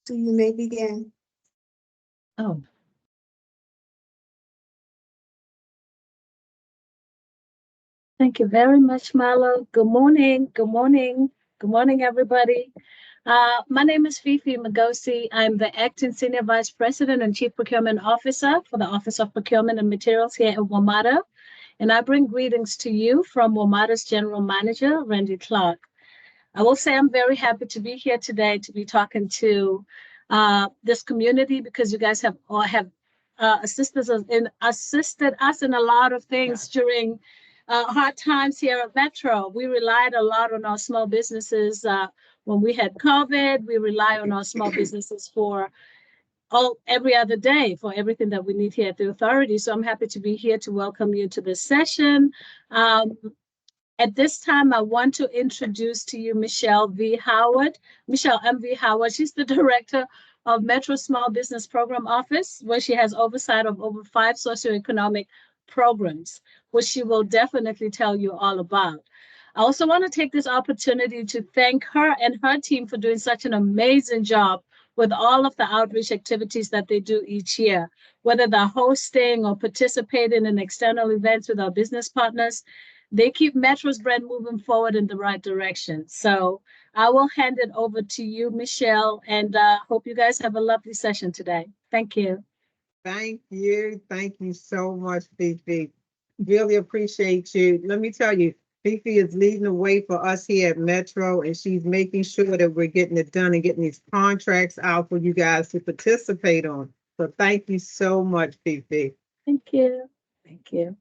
So you may begin. Oh, thank you very much, Marlo. Good morning. Good morning. Good morning, everybody. My name is Fifi Magosi. I'm the Acting Senior Vice President and Chief Procurement Officer for the Office of Procurement and Materials here at WMATA. And I bring greetings to you from WMATA's General Manager, Randy Clark. I will say I'm very happy to be here today to be talking to this community because you guys have all have assisted us in a lot of things during hard times here at Metro. We relied a lot on our small businesses when we had COVID. We rely on our small businesses for all every other day for everything that we need here at the authority. So I'm happy to be here to welcome you to this session. Um, at this time, I want to introduce to you Michelle V. Howard. Michelle M.V. Howard, she's the director of Metro Small Business Program Office, where she has oversight of over 5 socioeconomic programs, which she will definitely tell you all about. I also want to take this opportunity to thank her and her team for doing such an amazing job with all of the outreach activities that they do each year, whether they're hosting or participating in external events with our business partners. They keep Metro's brand moving forward in the right direction. So I will hand it over to you, Michelle, and hope you guys have a lovely session today. Thank you. Thank you. Thank you so much, Fifi. Really appreciate you. Let me tell you, Fifi is leading the way for us here at Metro, and she's making sure that we're getting it done and getting these contracts out for you guys to participate on. So thank you so much, Fifi. Thank you. Thank you.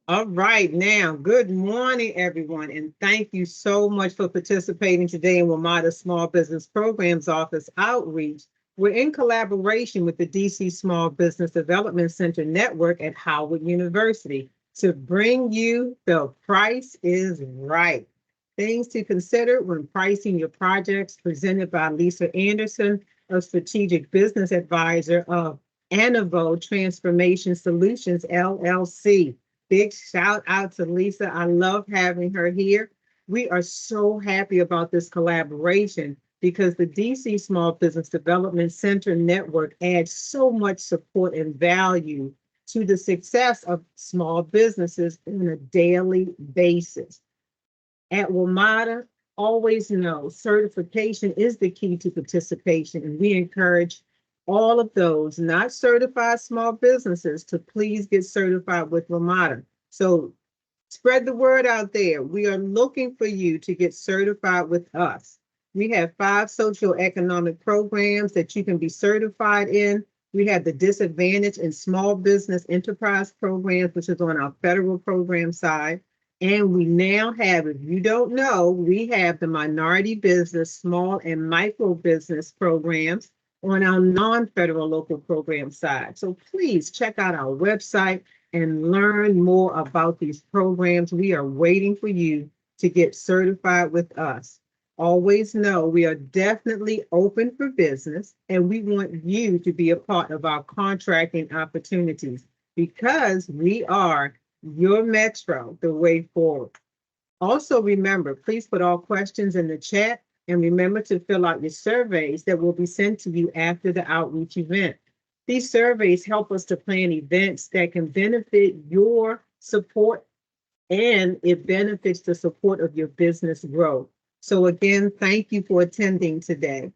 All right, now, good morning, everyone, and thank you so much for participating today in WMATA Small Business Programs Office Outreach. We're in collaboration with the DC Small Business Development Center Network at Howard University to bring you The Price is Right. Things to consider when pricing your projects, presented by Lisa Anderson, a strategic business advisor of Anavo Transformation Solutions, LLC. Big shout out to Lisa. I love having her here. We are so happy about this collaboration because the DC Small Business Development Center Network adds so much support and value to the success of small businesses on a daily basis. At WMATA, always know certification is the key to participation, and we encourage all of those not certified small businesses to please get certified with WMATA. So spread the word out there. We are looking for you to get certified with us. We have 5 socioeconomic programs that you can be certified in. We have the Disadvantaged and Small Business Enterprise programs, which is on our federal program side. And we now have, if you don't know, we have the Minority Business, Small and Micro Business programs on our non-federal local program side. So please check out our website and learn more about these programs. We are waiting for you to get certified with us. Always know we are definitely open for business and we want you to be a part of our contracting opportunities because we are your Metro, the way forward. Also remember, please put all questions in the chat and remember to fill out your surveys that will be sent to you after the outreach event. These surveys help us to plan events that can benefit your support and it benefits the support of your business growth. So again, thank you for attending today.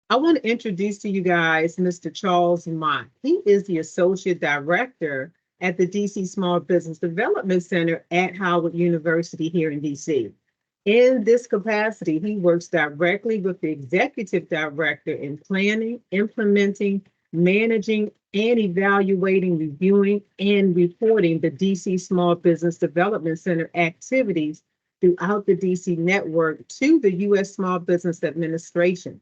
I want to introduce to you guys Mr. Charles Mott. He is the Associate Director at the DC Small Business Development Center at Howard University here in DC. In this capacity, he works directly with the Executive Director in planning, implementing, managing, and evaluating, reviewing, and reporting the DC Small Business Development Center activities throughout the DC network to the U.S. Small Business Administration.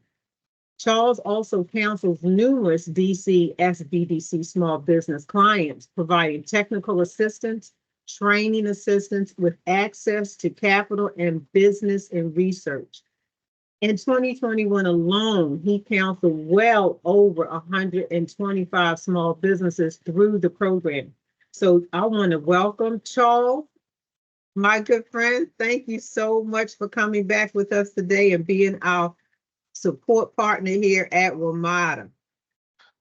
Charles also counsels numerous DC SBDC small business clients, providing technical assistance, training assistance with access to capital and business and research. In 2021 alone, he counseled well over 125 small businesses through the program. So I want to welcome Charles, my good friend. Thank you so much for coming back with us today and being our support partner here at WMATA.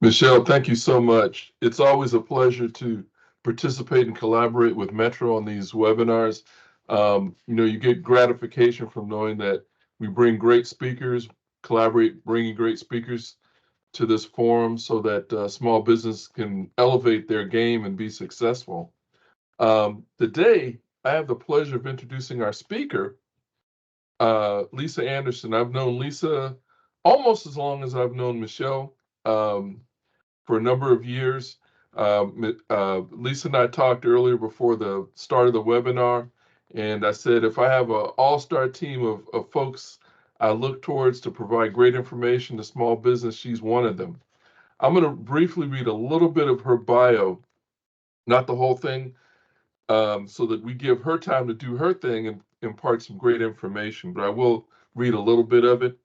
Michelle, thank you so much. It's always a pleasure to participate and collaborate with Metro on these webinars. You get gratification from knowing that we bring great speakers, collaborate, bringing great speakers to this forum so that small business can elevate their game and be successful. Today, I have the pleasure of introducing our speaker, Lisa Anderson. I've known Lisa almost as long as I've known Michelle. For a number of years. Lisa and I talked earlier before the start of the webinar, and I said if I have an all-star team of folks I look towards to provide great information to small business, she's one of them. I'm going to briefly read a little bit of her bio, not the whole thing, so that we give her time to do her thing and impart some great information, but I will read a little bit of it.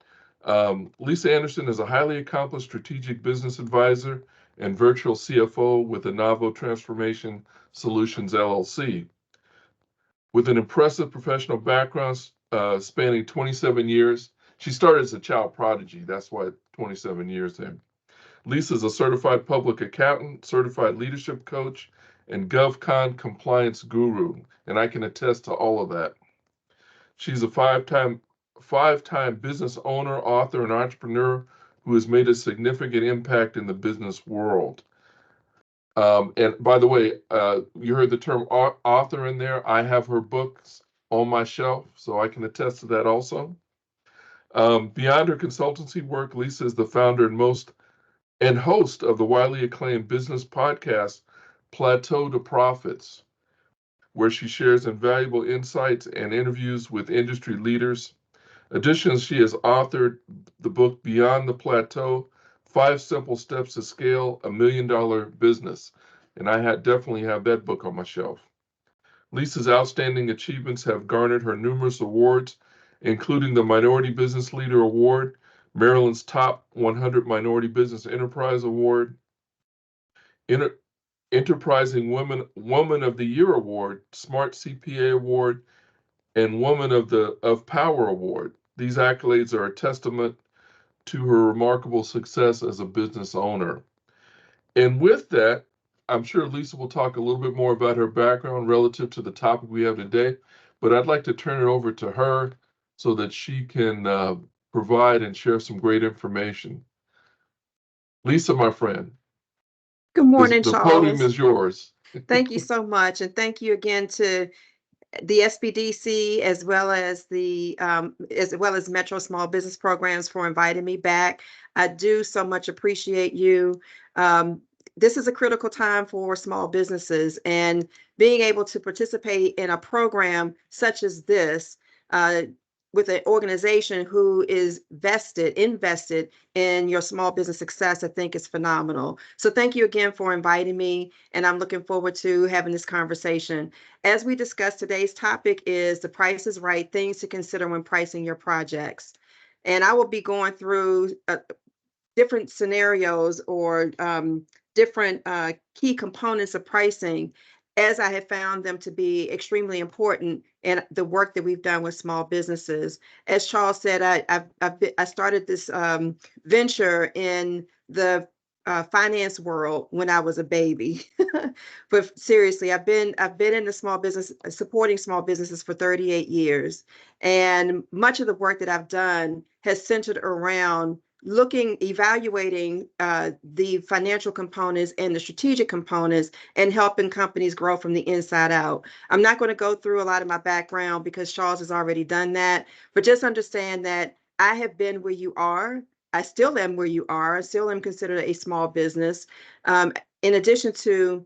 Lisa Anderson is a highly accomplished strategic business advisor and virtual CFO with Inavo Transformation Solutions, LLC. With an impressive professional background spanning 27 years, she started as a child prodigy. That's why 27 years there. Lisa is a certified public accountant, certified leadership coach, and GovCon compliance guru, and I can attest to all of that. She's a five-time business owner, author, and entrepreneur who has made a significant impact in the business world. And by the way, you heard the term author in there. I have her books on my shelf, so I can attest to that also. Beyond her consultancy work, Lisa is the founder and host of the widely acclaimed business podcast, Plateau to Profits, where she shares invaluable insights and interviews with industry leaders. Additionally, she has authored the book Beyond the Plateau, 5 Simple Steps to Scale a $1 Million Business. And I definitely have that book on my shelf. Lisa's outstanding achievements have garnered her numerous awards, including the Minority Business Leader Award, Maryland's Top 100 Minority Business Enterprise Award, Enterprising Woman of the Year Award, Smart CPA Award, and Woman of Power Award. These accolades are a testament to her remarkable success as a business owner. And with that, I'm sure Lisa will talk a little bit more about her background relative to the topic we have today, but I'd like to turn it over to her so that she can provide and share some great information. Lisa, my friend. Good morning, The Charles. podium is yours. Thank you so much. And thank you again to the SBDC as well as Metro Small Business Programs for inviting me back. I do so much appreciate you. This is a critical time for small businesses, and being able to participate in a program such as this with an organization who is invested in your small business success, I think is phenomenal. So thank you again for inviting me, and I'm looking forward to having this conversation. As we discussed, today's topic is the Price is Right, things to consider when pricing your projects. And I will be going through different scenarios or different key components of pricing, as I have found them to be extremely important in the work that we've done with small businesses. As Charles said, I started this venture in the finance world when I was a baby. But seriously, I've been in the small business, supporting small businesses for 38 years. And much of the work that I've done has centered around evaluating the financial components and the strategic components and helping companies grow from the inside out. I'm not going to go through a lot of my background because Charles has already done that, but just understand that I have been where you are. I still am where you are. I still am considered a small business. In addition to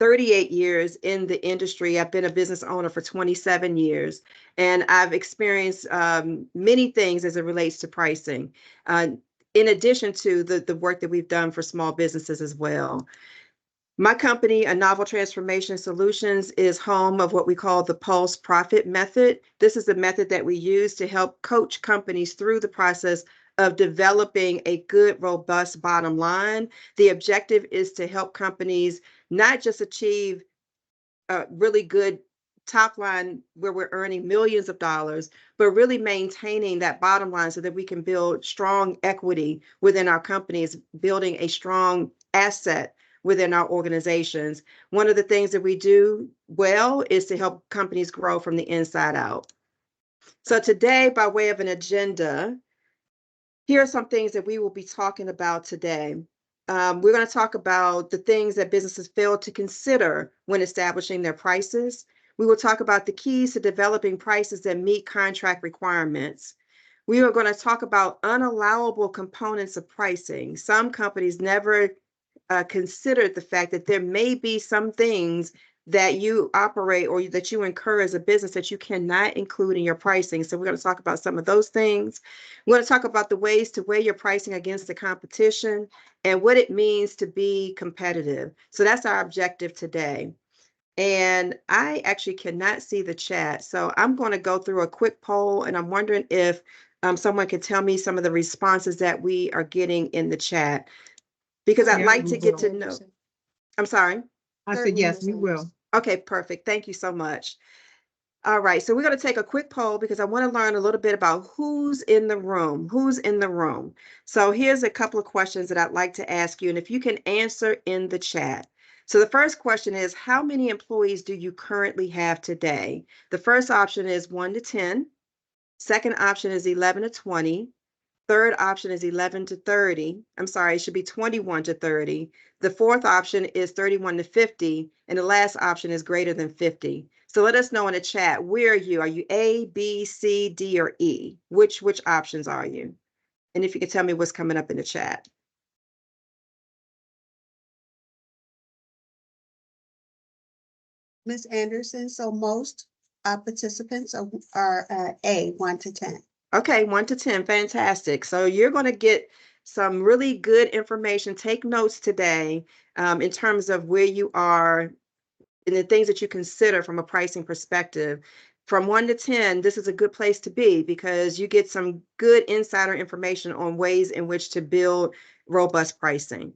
38 years in the industry, I've been a business owner for 27 years, and I've experienced many things as it relates to pricing, in addition to the work that we've done for small businesses as well. My company, Inavo Transformation Solutions, is home of what we call the Pulse Profit Method. This is the method that we use to help coach companies through the process of developing a good, robust bottom line. The objective is to help companies not just achieve really good top line where we're earning millions of dollars, but really maintaining that bottom line so that we can build strong equity within our companies, building a strong asset within our organizations. One of the things that we do well is to help companies grow from the inside out. So today, by way of an agenda, here are some things that we will be talking about today. We're going to talk about the things that businesses fail to consider when establishing their prices. We will talk about the keys to developing prices that meet contract requirements. We are going to talk about unallowable components of pricing. Some companies never considered the fact that there may be some things that you operate or that you incur as a business that you cannot include in your pricing. So we're going to talk about some of those things. We're going to talk about the ways to weigh your pricing against the competition and what it means to be competitive. So that's our objective today. And I actually cannot see the chat. So I'm going to go through a quick poll, and I'm wondering if someone can tell me some of the responses that we are getting in the chat, because I'd Yeah, like we to get will. to know. I'm sorry. I said, yes, we will. Okay, perfect. Thank you so much. All right, so we're going to take a quick poll because I want to learn a little bit about who's in the room. Who's in the room? So here's a couple of questions that I'd like to ask you, and if you can answer in the chat. So the first question is, how many employees do you currently have today? The first option is 1 to 10. Second option is 11 to 20. Third option is 11 to 30. I'm sorry, it should be 21 to 30. The fourth option is 31 to 50. And the last option is greater than 50. So let us know in the chat, where are you? Are you A, B, C, D, or E? Which options are you? And if you can tell me what's coming up in the chat. Ms. Anderson, so most participants are A, 1 to 10. Okay, 1 to 10, fantastic. So you're going to get some really good information. Take notes today in terms of where you are and the things that you consider from a pricing perspective. From 1 to 10, this is a good place to be because you get some good insider information on ways in which to build robust pricing.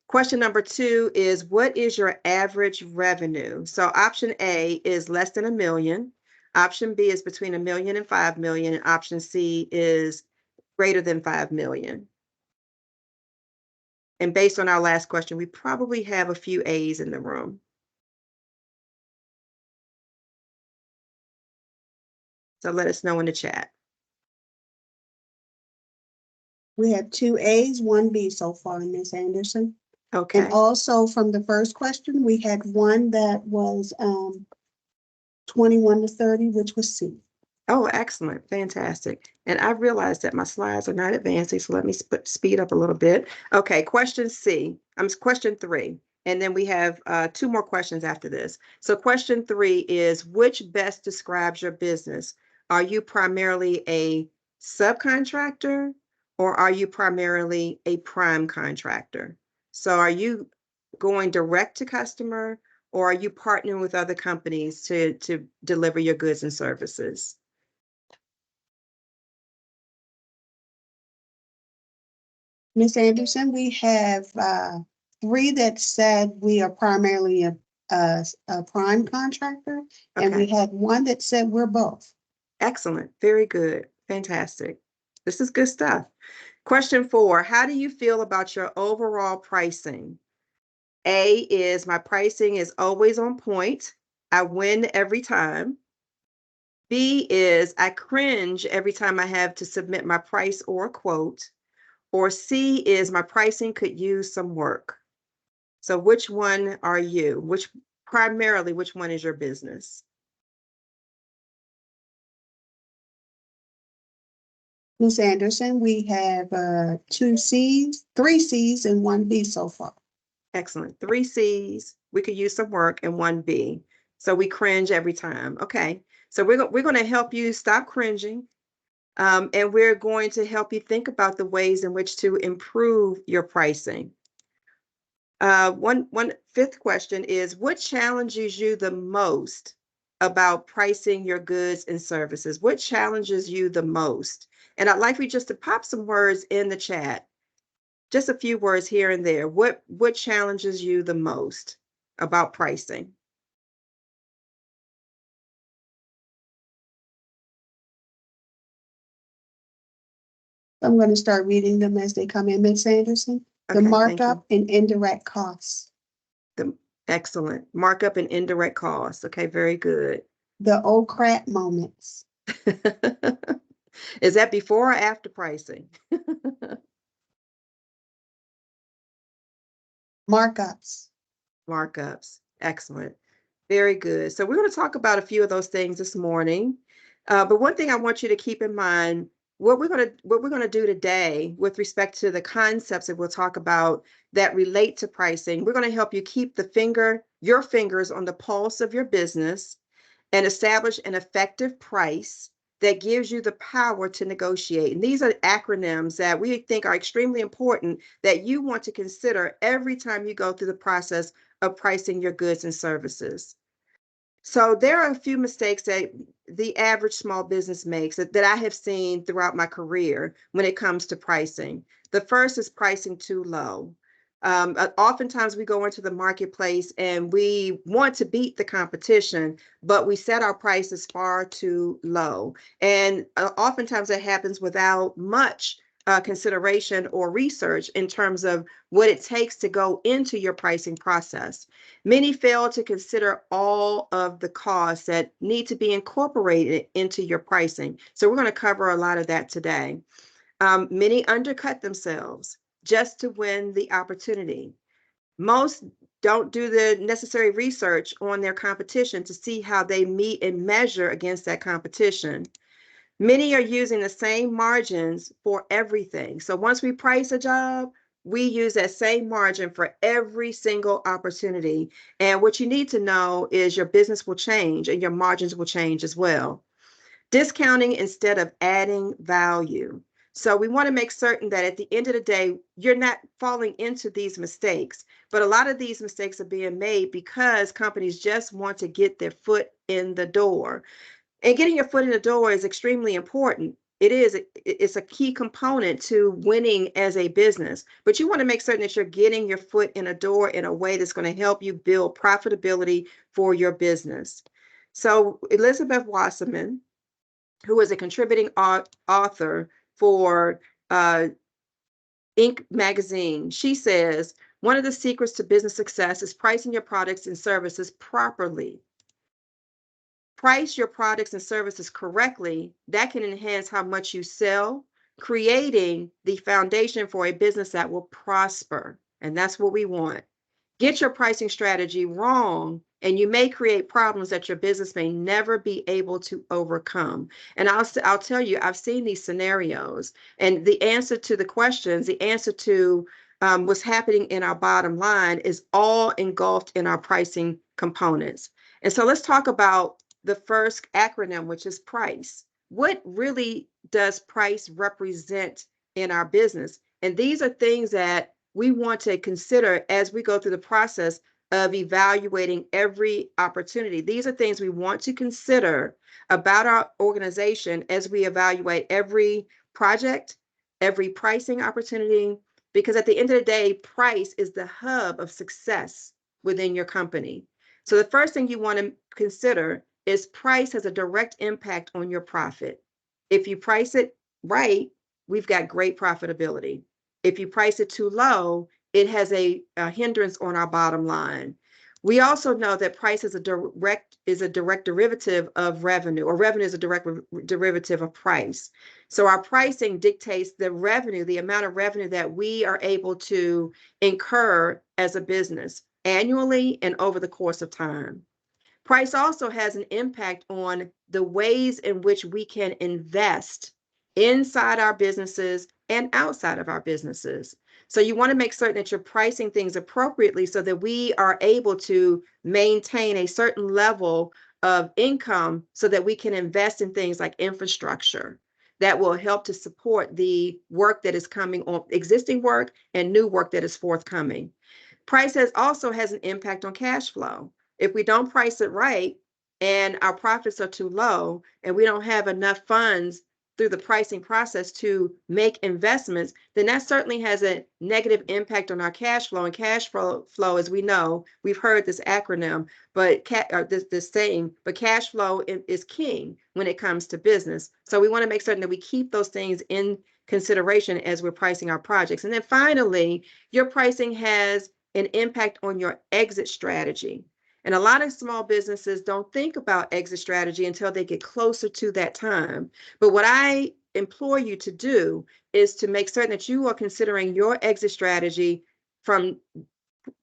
Question number 2 is, what is your average revenue? So option A is less than $1 million. Option B is between $1 million and $5 million. And option C is greater than $5 million. And based on our last question, we probably have a few A's in the room. So let us know in the chat. We have 2 A's, 1 B so far, Ms. Anderson. Okay. And also from the first question, we had one that was 21 to 30, which was C. Oh, excellent. Fantastic. And I realized that my slides are not advancing, so let me speed up a little bit. Okay, question question 3. And then we have 2 more questions after this. So question 3 is, which best describes your business? Are you primarily a subcontractor or are you primarily a prime contractor? So are you going direct to customer or are you partnering with other companies to deliver your goods and services? Ms. Anderson, we have 3 that said we are primarily a prime contractor, and we had 1 that said we're both. Excellent. Very good. Fantastic. This is good stuff. Question 4, how do you feel about your overall pricing? A is, my pricing is always on point. I win every time. B is, I cringe every time I have to submit my price or a quote. Or C is, my pricing could use some work. So which one are you? Primarily, which one is your business? Ms. Anderson, we have 2 C's, 3 C's, and 1 B so far. Excellent. 3 C's, we could use some work, and 1 B. So we cringe every time. Okay. So we're going to help you stop cringing. And we're going to help you think about the ways in which to improve your pricing. One fifth question is, what challenges you the most about pricing your goods and services? What challenges you the most? And I'd like for you just to pop some words in the chat. Just a few words here and there. What challenges you the most about pricing? I'm going to start reading them as they come in, Ms. Anderson. The Okay, thank you. markup and indirect costs, Excellent. Markup and indirect costs. Okay, very good. the oh crap moments, Is that before or after pricing? markups, Markups. Excellent. Very good. So we're going to talk about a few of those things this morning. But one thing I want you to keep in mind, what we're going to do today with respect to the concepts that we'll talk about that relate to pricing, we're going to help you keep your fingers on the pulse of your business and establish an effective price that gives you the power to negotiate. And these are acronyms that we think are extremely important that you want to consider every time you go through the process of pricing your goods and services. So there are a few mistakes that the average small business makes that I have seen throughout my career when it comes to pricing. The first is pricing too low. Oftentimes we go into the marketplace and we want to beat the competition, but we set our prices far too low. And oftentimes that happens without much consideration or research in terms of what it takes to go into your pricing process. Many fail to consider all of the costs that need to be incorporated into your pricing. So we're going to cover a lot of that today. Many undercut themselves just to win the opportunity. Most don't do the necessary research on their competition to see how they meet and measure against that competition. Many are using the same margins for everything. So once we price a job, we use that same margin for every single opportunity. And what you need to know is your business will change and your margins will change as well. Discounting instead of adding value. So we want to make certain that at the end of the day, you're not falling into these mistakes. But a lot of these mistakes are being made because companies just want to get their foot in the door. And getting your foot in the door is extremely important. It's a key component to winning as a business. But you want to make certain that you're getting your foot in a door in a way that's going to help you build profitability for your business. So Elizabeth Wasserman, who is a contributing author for Inc. magazine, she says, one of the secrets to business success is pricing your products and services properly. Price your products and services correctly. That can enhance how much you sell, creating the foundation for a business that will prosper. And that's what we want. Get your pricing strategy wrong, and you may create problems that your business may never be able to overcome. And I'll tell you, I've seen these scenarios, and the answer to the questions, the answer to what's happening in our bottom line is all engulfed in our pricing components. And so let's talk about the first acronym, which is price. What really does price represent in our business? And these are things that we want to consider as we go through the process of evaluating every opportunity. These are things we want to consider about our organization as we evaluate every project, every pricing opportunity, because at the end of the day, price is the hub of success within your company. So the first thing you want to consider is price has a direct impact on your profit. If you price it right, we've got great profitability. If you price it too low, it has a hindrance on our bottom line. We also know that price is a direct derivative of revenue, or revenue is a direct derivative of price. So our pricing dictates the revenue, the amount of revenue that we are able to incur as a business annually and over the course of time. Price also has an impact on the ways in which we can invest inside our businesses and outside of our businesses. So you want to make certain that you're pricing things appropriately so that we are able to maintain a certain level of income so that we can invest in things like infrastructure that will help to support the work that is coming on, existing work and new work that is forthcoming. Price also has an impact on cash flow. If we don't price it right and our profits are too low and we don't have enough funds through the pricing process to make investments, then that certainly has a negative impact on our cash flow. And cash flow, as we know, we've heard this acronym, but this saying, but cash flow is king when it comes to business. So we want to make certain that we keep those things in consideration as we're pricing our projects. And then finally, your pricing has an impact on your exit strategy. And a lot of small businesses don't think about exit strategy until they get closer to that time. But what I implore you to do is to make certain that you are considering your exit strategy from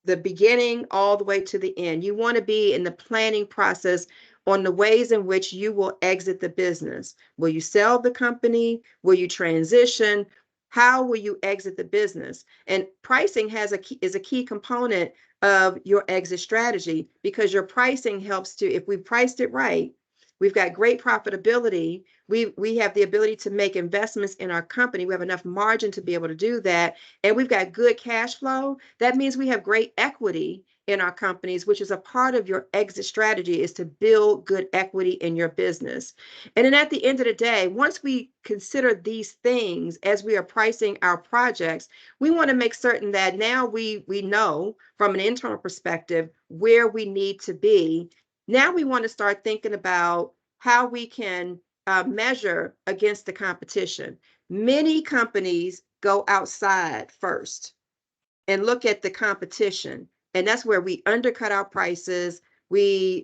the beginning all the way to the end. You want to be in the planning process on the ways in which you will exit the business. Will you sell the company? Will you transition? How will you exit the business? And pricing is a key component of your exit strategy, because your pricing helps to, if we priced it right, we've got great profitability. We have the ability to make investments in our company. We have enough margin to be able to do that. And we've got good cash flow. That means we have great equity in our companies, which is a part of your exit strategy, is to build good equity in your business. And then at the end of the day, once we consider these things as we are pricing our projects, we want to make certain that now we know from an internal perspective where we need to be. Now we want to start thinking about how we can measure against the competition. Many companies go outside first and look at the competition. And that's where we undercut our prices. We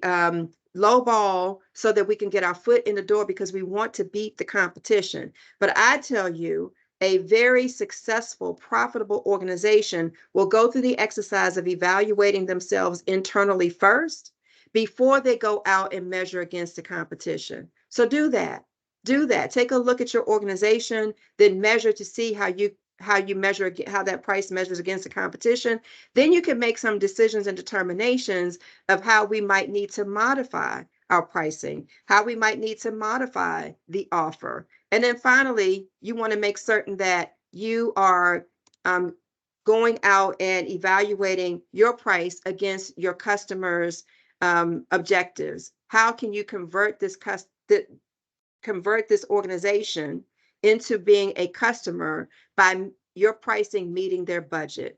lowball so that we can get our foot in the door because we want to beat the competition. But I tell you, a very successful, profitable organization will go through the exercise of evaluating themselves internally first before they go out and measure against the competition. So do that. Do that. Take a look at your organization, then measure to see how you measure, how that price measures against the competition. Then you can make some decisions and determinations of how we might need to modify our pricing, how we might need to modify the offer. And then finally, you want to make certain that you are going out and evaluating your price against your customers' objectives. How can you convert this organization into being a customer by your pricing meeting their budget?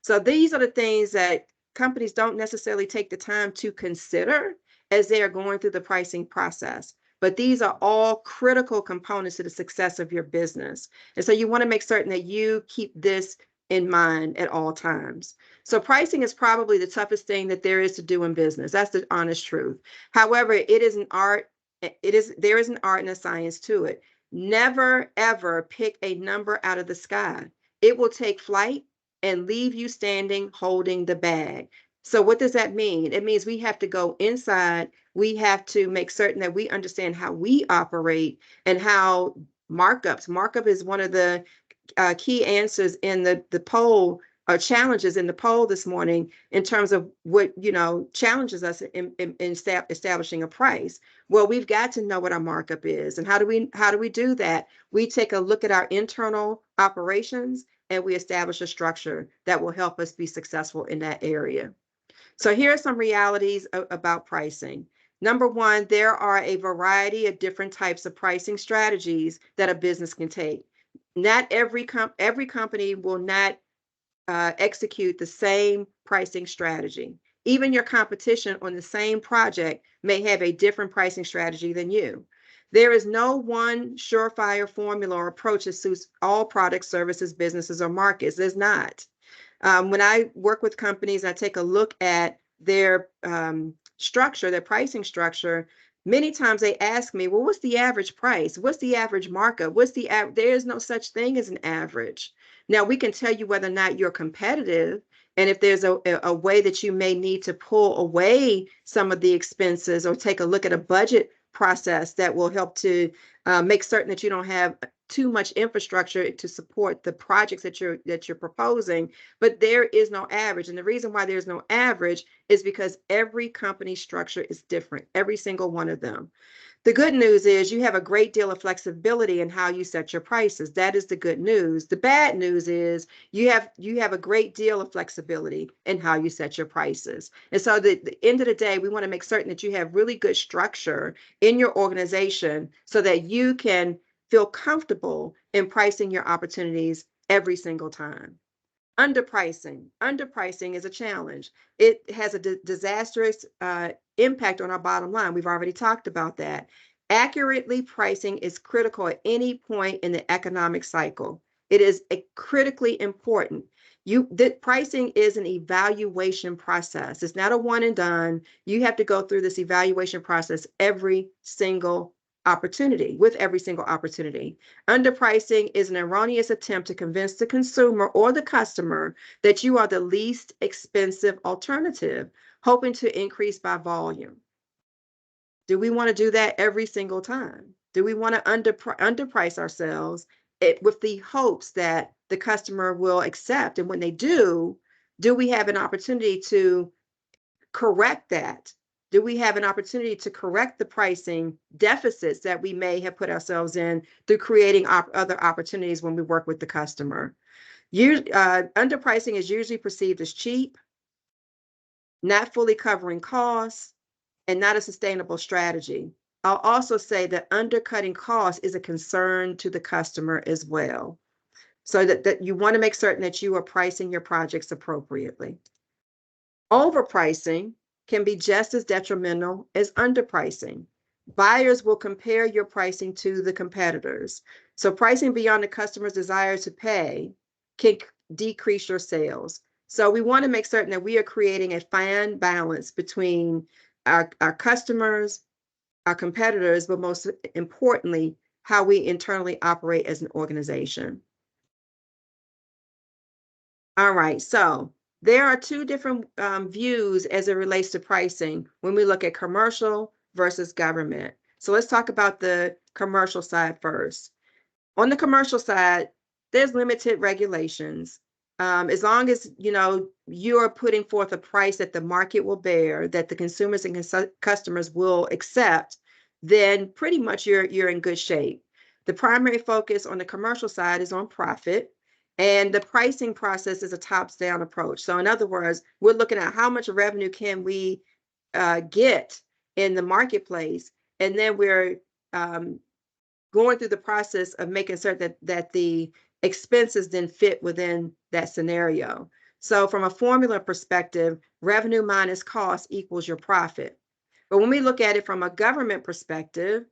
So these are the things that companies don't necessarily take the time to consider as they are going through the pricing process. But these are all critical components to the success of your business. And so you want to make certain that you keep this in mind at all times. So pricing is probably the toughest thing that there is to do in business. That's the honest truth. However, it is an art. There is an art and a science to it. Never, ever pick a number out of the sky. It will take flight and leave you standing holding the bag. So what does that mean? It means we have to go inside. We have to make certain that we understand how we operate and how markup is one of the key answers in the poll, or challenges in the poll this morning, in terms of what challenges us in establishing a price. Well, we've got to know what our markup is. And how do we do that? We take a look at our internal operations and we establish a structure that will help us be successful in that area. So here are some realities about pricing. Number one, there are a variety of different types of pricing strategies that a business can take. Not every company will not execute the same pricing strategy. Even your competition on the same project may have a different pricing strategy than you. There is no one surefire formula or approach that suits all products, services, businesses, or markets. There's not. When I work with companies, I take a look at their structure, their pricing structure. Many times they ask me, well, what's the average price? What's the average markup? There is no such thing as an average. Now, we can tell you whether or not you're competitive, and if there's a way that you may need to pull away some of the expenses or take a look at a budget process that will help to make certain that you don't have too much infrastructure to support the projects that you're proposing. But there is no average. And the reason why there's no average is because every company structure is different, every single one of them. The good news is you have a great deal of flexibility in how you set your prices. That is the good news. The bad news is you have a great deal of flexibility in how you set your prices. And so at the end of the day, we want to make certain that you have really good structure in your organization so that you can feel comfortable in pricing your opportunities every single time. Underpricing is a challenge. It has a disastrous impact on our bottom line. We've already talked about that. Accurately pricing is critical at any point in the economic cycle. It is critically important. The pricing is an evaluation process. It's not a one and done. You have to go through this evaluation process every single opportunity. Underpricing is an erroneous attempt to convince the consumer or the customer that you are the least expensive alternative, hoping to increase by volume. Do we want to do that every single time? Do we want to underprice ourselves with the hopes that the customer will accept? And when they do we have an opportunity to correct that? Do we have an opportunity to correct the pricing deficits that we may have put ourselves in through creating other opportunities when we work with the customer? Underpricing is usually perceived as cheap, not fully covering costs, and not a sustainable strategy. I'll also say that undercutting costs is a concern to the customer as well. So that you want to make certain that you are pricing your projects appropriately. Overpricing can be just as detrimental as underpricing. Buyers will compare your pricing to the competitors. So pricing beyond the customer's desire to pay can decrease your sales. So we want to make certain that we are creating a fine balance between our customers, our competitors, but most importantly, how we internally operate as an organization. All right, so there are two different views as it relates to pricing when we look at commercial versus government. So let's talk about the commercial side first. On the commercial side, there's limited regulations. As long as you are putting forth a price that the market will bear, that the consumers and customers will accept, then pretty much you're in good shape. The primary focus on the commercial side is on profit, and the pricing process is a tops-down approach. So in other words, we're looking at how much revenue can we get in the marketplace, and then we're going through the process of making certain that the expenses then fit within that scenario. So from a formula perspective, revenue minus cost equals your profit. But when we look at it from a government perspective,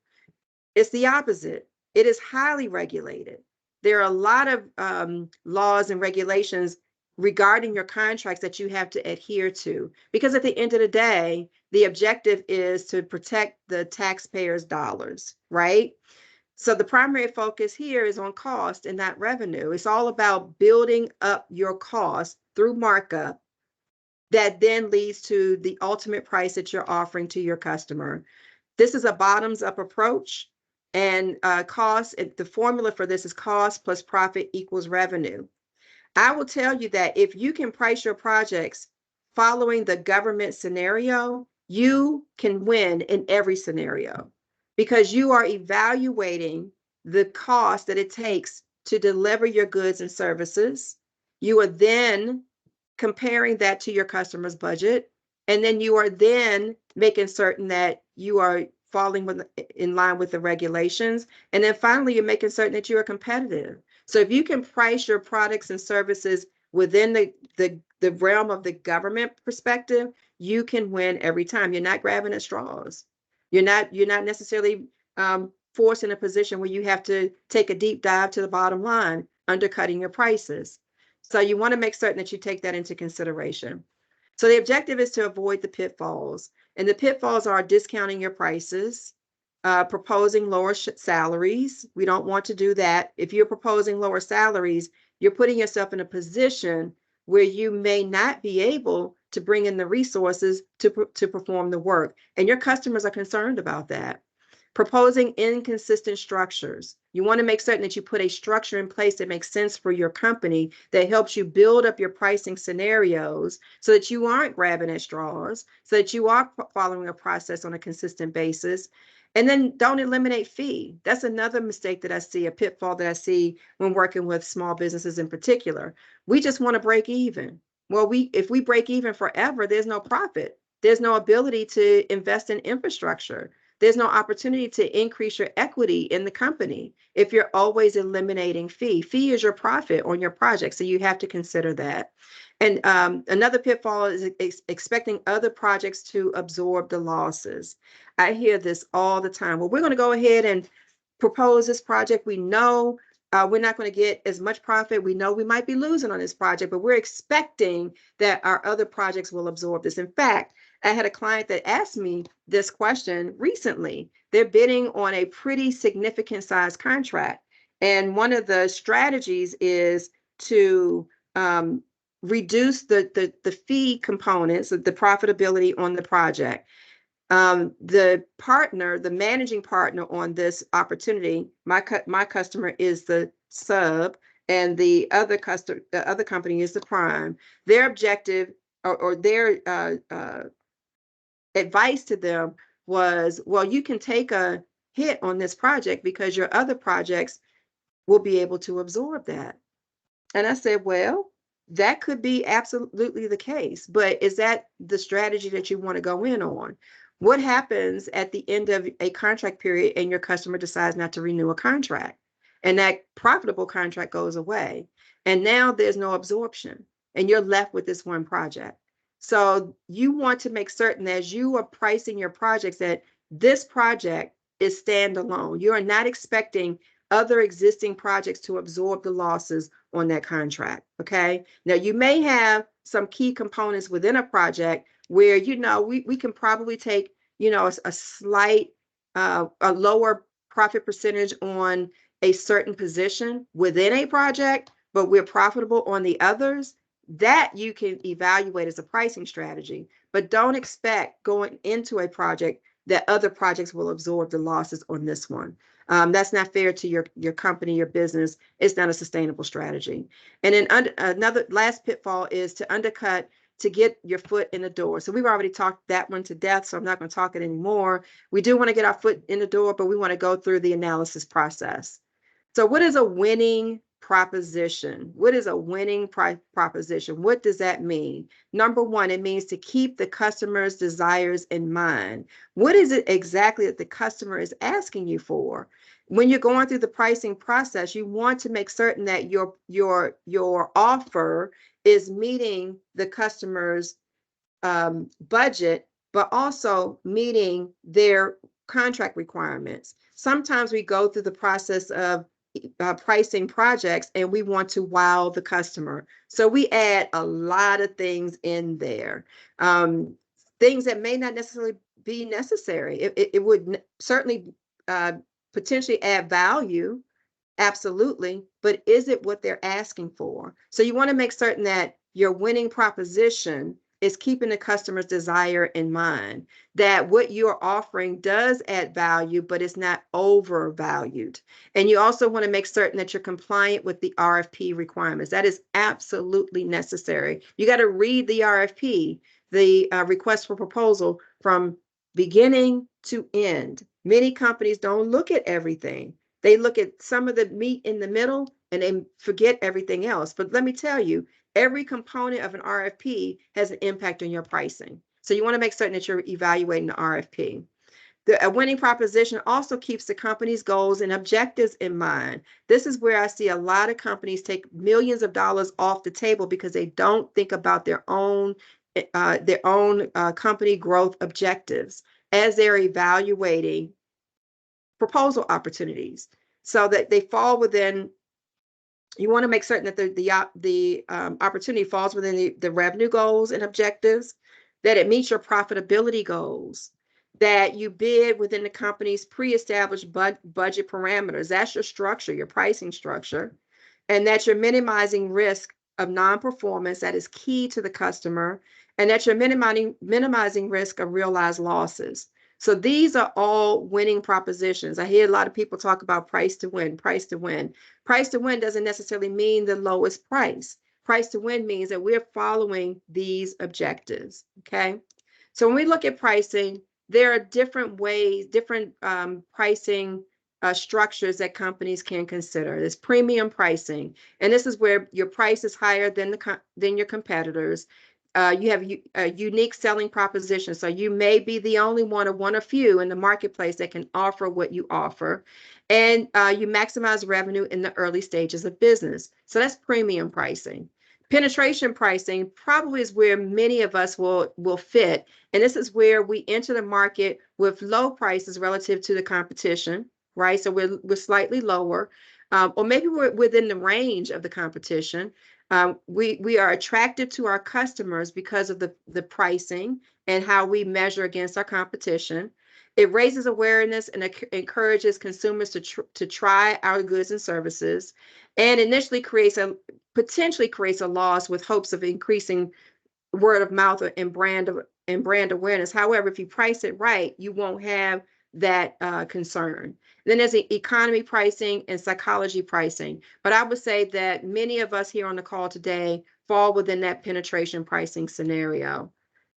it's the opposite. It is highly regulated. There are a lot of laws and regulations regarding your contracts that you have to adhere to, because at the end of the day, the objective is to protect the taxpayers' dollars, right? So the primary focus here is on cost and not revenue. It's all about building up your cost through markup that then leads to the ultimate price that you're offering to your customer. This is a bottoms-up approach, and the formula for this is cost plus profit equals revenue. I will tell you that if you can price your projects following the government scenario, you can win in every scenario, because you are evaluating the cost that it takes to deliver your goods and services. You are then comparing that to your customer's budget, and then you are then making certain that you are falling in line with the regulations. And then finally, you're making certain that you are competitive. So if you can price your products and services within the realm of the government perspective, you can win every time. You're not grabbing at straws. You're not necessarily forced in a position where you have to take a deep dive to the bottom line, undercutting your prices. So you want to make certain that you take that into consideration. So the objective is to avoid the pitfalls. And the pitfalls are discounting your prices, proposing lower salaries. We don't want to do that. If you're proposing lower salaries, you're putting yourself in a position where you may not be able to bring in the resources to perform the work. And your customers are concerned about that. Proposing inconsistent structures. You want to make certain that you put a structure in place that makes sense for your company, that helps you build up your pricing scenarios so that you aren't grabbing at straws, so that you are following a process on a consistent basis. And then don't eliminate fee. That's another mistake that I see, a pitfall that I see when working with small businesses in particular. We just want to break even. Well, if we break even forever, there's no profit. There's no ability to invest in infrastructure. There's no opportunity to increase your equity in the company if you're always eliminating fee. Fee is your profit on your project, so you have to consider that. And another pitfall is expecting other projects to absorb the losses. I hear this all the time. Well, we're going to go ahead and propose this project. We know we're not going to get as much profit. We know we might be losing on this project, but we're expecting that our other projects will absorb this. In fact, I had a client that asked me this question recently. They're bidding on a pretty significant size contract. And one of the strategies is to reduce the fee components of the profitability on the project. The partner, the managing partner on this opportunity, my customer is the sub, and the other company is the prime. Their objective or their advice to them was, well, you can take a hit on this project because your other projects will be able to absorb that. And I said, well, that could be absolutely the case, but is that the strategy that you want to go in on? What happens at the end of a contract period and your customer decides not to renew a contract, and that profitable contract goes away, and now there's no absorption and you're left with this one project? So you want to make certain that as you are pricing your projects that this project is standalone. You are not expecting other existing projects to absorb the losses on that contract. Okay. Now you may have some key components within a project where, you know, we can probably take, you know, a slight, a lower profit percentage on a certain position within a project, but we're profitable on the others. That you can evaluate as a pricing strategy, but don't expect going into a project that other projects will absorb the losses on this one. That's not fair to your company, your business. It's not a sustainable strategy. And then another last pitfall is to undercut to get your foot in the door. So we've already talked that one to death, so I'm not going to talk it anymore. We do want to get our foot in the door, but we want to go through the analysis process. So what is a winning proposition? What is a winning proposition? What does that mean? Number one, it means to keep the customer's desires in mind. What is it exactly that the customer is asking you for? When you're going through the pricing process, you want to make certain that your offer is meeting the customer's budget, but also meeting their contract requirements. Sometimes we go through the process of pricing projects and we want to wow the customer. So we add a lot of things in there, things that may not necessarily be necessary. It would certainly potentially add value, absolutely, but is it what they're asking for? So you want to make certain that your winning proposition is keeping the customer's desire in mind, that what you're offering does add value, but it's not overvalued. And you also want to make certain that you're compliant with the RFP requirements. That is absolutely necessary. You got to read the RFP, the request for proposal, from beginning to end. Many companies don't look at everything. They look at some of the meat in the middle and they forget everything else. But let me tell you, every component of an RFP has an impact on your pricing. So you want to make certain that you're evaluating the RFP. A winning proposition also keeps the company's goals and objectives in mind. This is where I see a lot of companies take millions of dollars off the table because they don't think about their own company growth objectives as they're evaluating proposal opportunities, so that they fall within. You want to make certain that the opportunity falls within the revenue goals and objectives, that it meets your profitability goals, that you bid within the company's pre-established budget parameters. That's your structure, your pricing structure, and that you're minimizing risk of non-performance. That is key to the customer, and that you're minimizing risk of realized losses. So these are all winning propositions. I hear a lot of people talk about price to win, price to win. Price to win doesn't necessarily mean the lowest price. Price to win means that we're following these objectives, okay? So when we look at pricing, there are different ways, different pricing structures that companies can consider. There's premium pricing, and this is where your price is higher than your competitors. You have a unique selling proposition. So you may be the only one or one of few in the marketplace that can offer what you offer. And you maximize revenue in the early stages of business. So that's premium pricing. Penetration pricing probably is where many of us will fit. And this is where we enter the market with low prices relative to the competition, right? So we're slightly lower, or maybe we're within the range of the competition. We are attractive to our customers because of the pricing and how we measure against our competition. It raises awareness and encourages consumers to try our goods and services, and initially potentially creates a loss with hopes of increasing word of mouth and brand awareness. However, if you price it right, you won't have that concern. Then there's the economy pricing and psychology pricing. But I would say that many of us here on the call today fall within that penetration pricing scenario.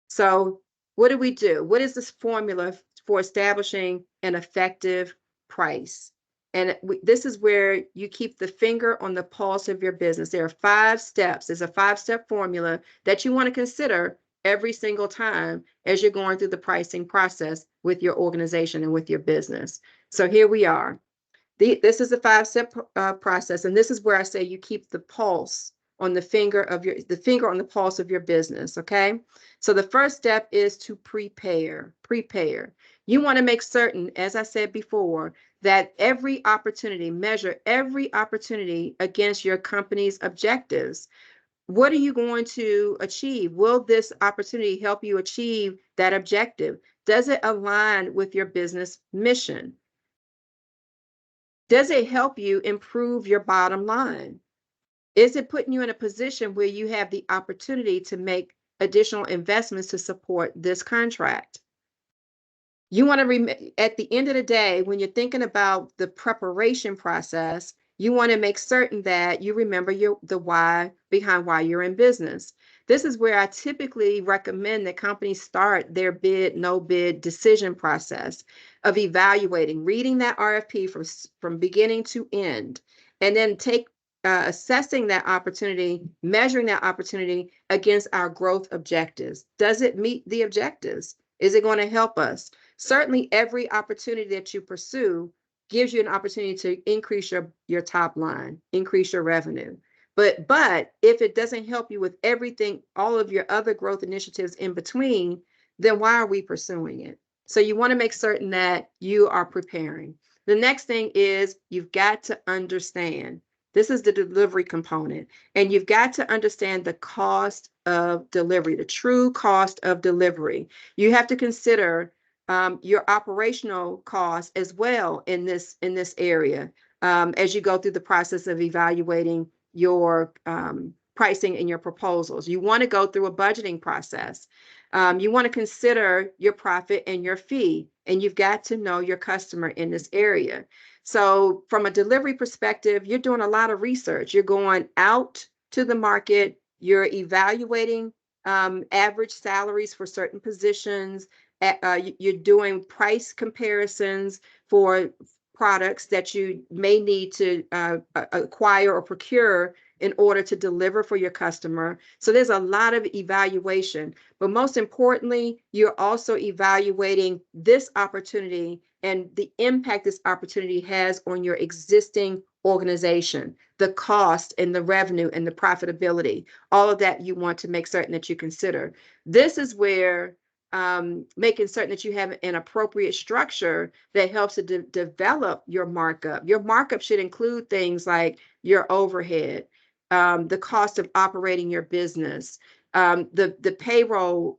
So what do we do? What is this formula for establishing an effective price? And this is where you keep the finger on the pulse of your business. There are 5 steps. There's a 5-step formula that you want to consider every single time as you're going through the pricing process with your organization and with your business. So here we are. This is a 5-step process, and this is where I say you keep the pulse on the finger on the pulse of your business. Okay. So the first step is to prepare. You want to make certain, as I said before, that measure every opportunity against your company's objectives. What are you going to achieve? Will this opportunity help you achieve that objective? Does it align with your business mission? Does it help you improve your bottom line? Is it putting you in a position where you have the opportunity to make additional investments to support this contract? You want to, at the end of the day, when you're thinking about the preparation process, you want to make certain that you remember the why behind why you're in business. This is where I typically recommend that companies start their bid, no bid decision process of evaluating, reading that RFP from beginning to end, and then assessing that opportunity, measuring that opportunity against our growth objectives. Does it meet the objectives? Is it going to help us? Certainly, every opportunity that you pursue gives you an opportunity to increase your top line, increase your revenue. But if it doesn't help you with everything, all of your other growth initiatives in between, then why are we pursuing it? So you want to make certain that you are preparing. The next thing is you've got to understand. This is the delivery component, and you've got to understand the cost of delivery, the true cost of delivery. You have to consider your operational costs as well in this area as you go through the process of evaluating your pricing and your proposals. You want to go through a budgeting process. You want to consider your profit and your fee, and you've got to know your customer in this area. So from a delivery perspective, you're doing a lot of research. You're going out to the market. You're evaluating average salaries for certain positions. You're doing price comparisons for products that you may need to acquire or procure in order to deliver for your customer. So there's a lot of evaluation, but most importantly, you're also evaluating this opportunity and the impact this opportunity has on your existing organization, the cost and the revenue and the profitability, all of that you want to make certain that you consider. This is where making certain that you have an appropriate structure that helps to develop your markup. Your markup should include things like your overhead, the cost of operating your business, the payroll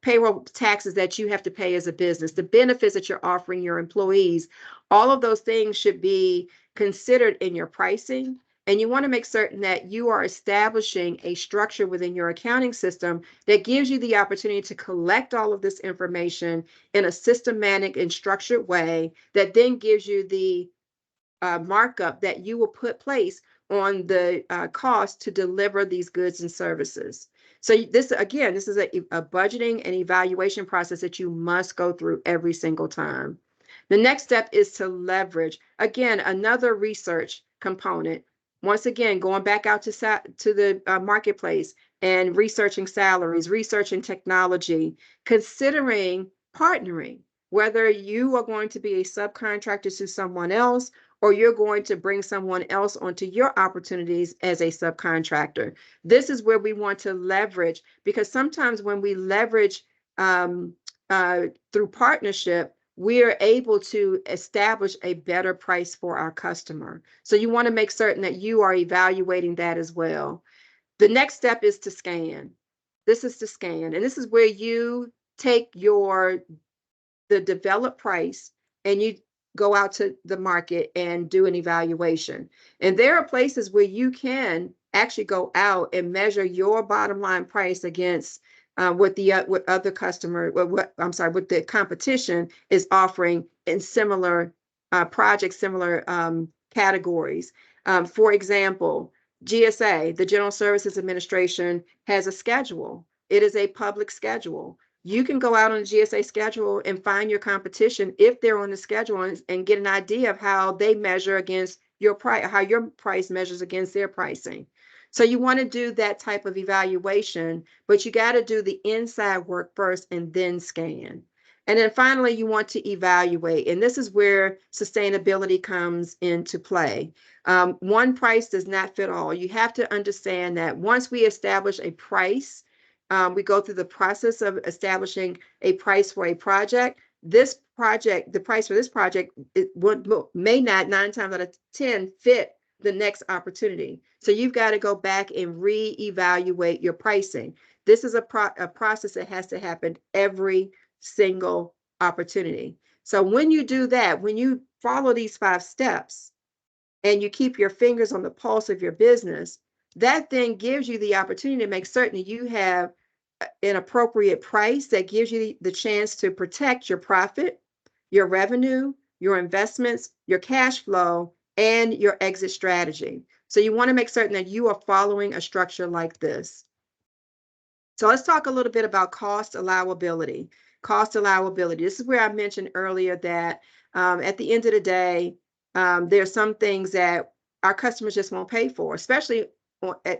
payroll taxes that you have to pay as a business, the benefits that you're offering your employees. All of those things should be considered in your pricing. And you want to make certain that you are establishing a structure within your accounting system that gives you the opportunity to collect all of this information in a systematic and structured way that then gives you the markup that you will put place on the cost to deliver these goods and services. So this is a budgeting and evaluation process that you must go through every single time. The next step is to leverage. Again, another research component. Once again, going back out to the marketplace and researching salaries, researching technology, considering partnering, whether you are going to be a subcontractor to someone else or you're going to bring someone else onto your opportunities as a subcontractor. This is where we want to leverage, because sometimes when we leverage through partnership, we are able to establish a better price for our customer. So you want to make certain that you are evaluating that as well. The next step is to scan. This is to scan, and this is where you take the developed price and you go out to the market and do an evaluation. And there are places where you can actually go out and measure your bottom line price against what other customer, what the competition is offering in similar projects, similar categories. For example, GSA, the General Services Administration, has a schedule. It is a public schedule. You can go out on the GSA schedule and find your competition if they're on the schedule and get an idea of how they measure against your price, how your price measures against their pricing. So you want to do that type of evaluation, but you got to do the inside work first and then scan. And then finally, you want to evaluate. And this is where sustainability comes into play. One price does not fit all. You have to understand that once we establish a price, we go through the process of establishing a price for a project. This project, the price for this project, may not 9 times out of 10 fit the next opportunity. So you've got to go back and reevaluate your pricing. This is a process that has to happen every single opportunity. So when you do that, when you follow these 5 steps and you keep your fingers on the pulse of your business, that then gives you the opportunity to make certain that you have an appropriate price that gives you the chance to protect your profit, your revenue, your investments, your cash flow, and your exit strategy. So you want to make certain that you are following a structure like this. So let's talk a little bit about cost allowability. Cost allowability. This is where I mentioned earlier that at the end of the day, there are some things that our customers just won't pay for, especially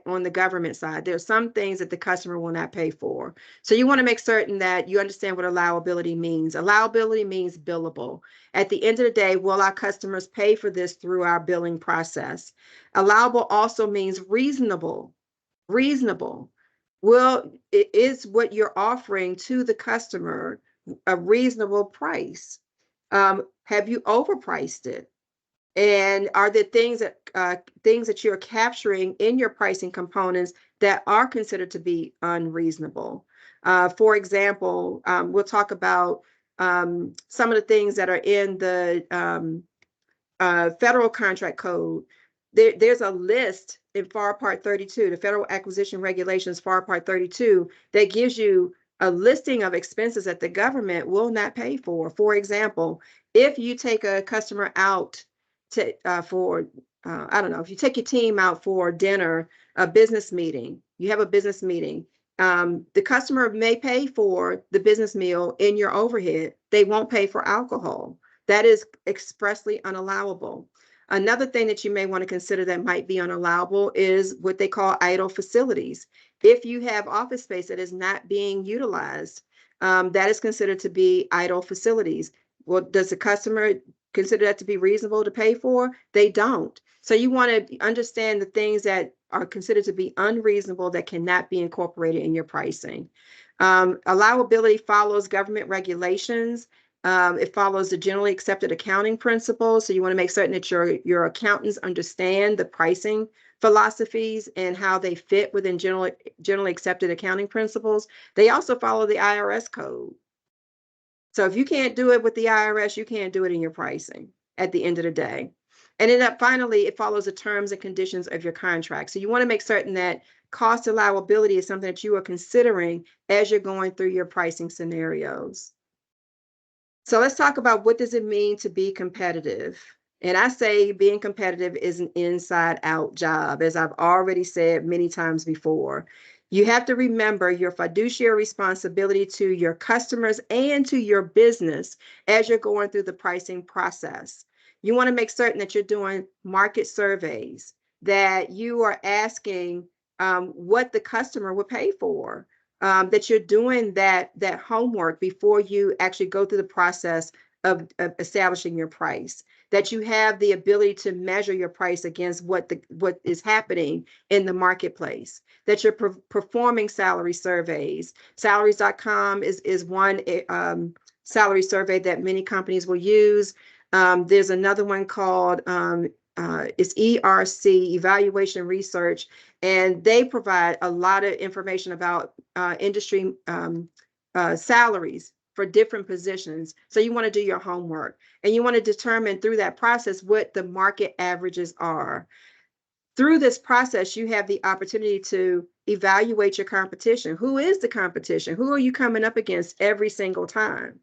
on the government side. There are some things that the customer will not pay for. So you want to make certain that you understand what allowability means. Allowability means billable. At the end of the day, will our customers pay for this through our billing process? Allowable also means reasonable. Reasonable. Well, it is what you're offering to the customer a reasonable price. Have you overpriced it? And are there things that you're capturing in your pricing components that are considered to be unreasonable? For example, we'll talk about some of the things that are in the federal contract code. There's a list in FAR Part 32, the Federal Acquisition Regulations, FAR Part 32, that gives you a listing of expenses that the government will not pay for. For example, if you take a customer out I don't know, if you take your team out for dinner, a business meeting, you have a business meeting, the customer may pay for the business meal in your overhead. They won't pay for alcohol. That is expressly unallowable. Another thing that you may want to consider that might be unallowable is what they call idle facilities. If you have office space that is not being utilized, that is considered to be idle facilities. Well, does the customer consider that to be reasonable to pay for? They don't. So you want to understand the things that are considered to be unreasonable that cannot be incorporated in your pricing. Allowability follows government regulations. It follows the generally accepted accounting principles. So you want to make certain that your accountants understand the pricing philosophies and how they fit within generally accepted accounting principles. They also follow the IRS code. So if you can't do it with the IRS, you can't do it in your pricing at the end of the day. And then finally, it follows the terms and conditions of your contract. So you want to make certain that cost allowability is something that you are considering as you're going through your pricing scenarios. So let's talk about what does it mean to be competitive. And I say being competitive is an inside out job, as I've already said many times before. You have to remember your fiduciary responsibility to your customers and to your business as you're going through the pricing process. You want to make certain that you're doing market surveys, that you are asking what the customer would pay for, that you're doing that homework before you actually go through the process of establishing your price. that you have the ability to measure your price against what is happening in the marketplace, that you're performing salary surveys. Salaries.com is one salary survey that many companies will use. There's another one called it's ERC, Evaluation Research, and they provide a lot of information about industry salaries for different positions. So you want to do your homework, and you want to determine through that process what the market averages are. Through this process, you have the opportunity to evaluate your competition. Who is the competition? Who are you coming up against every single time?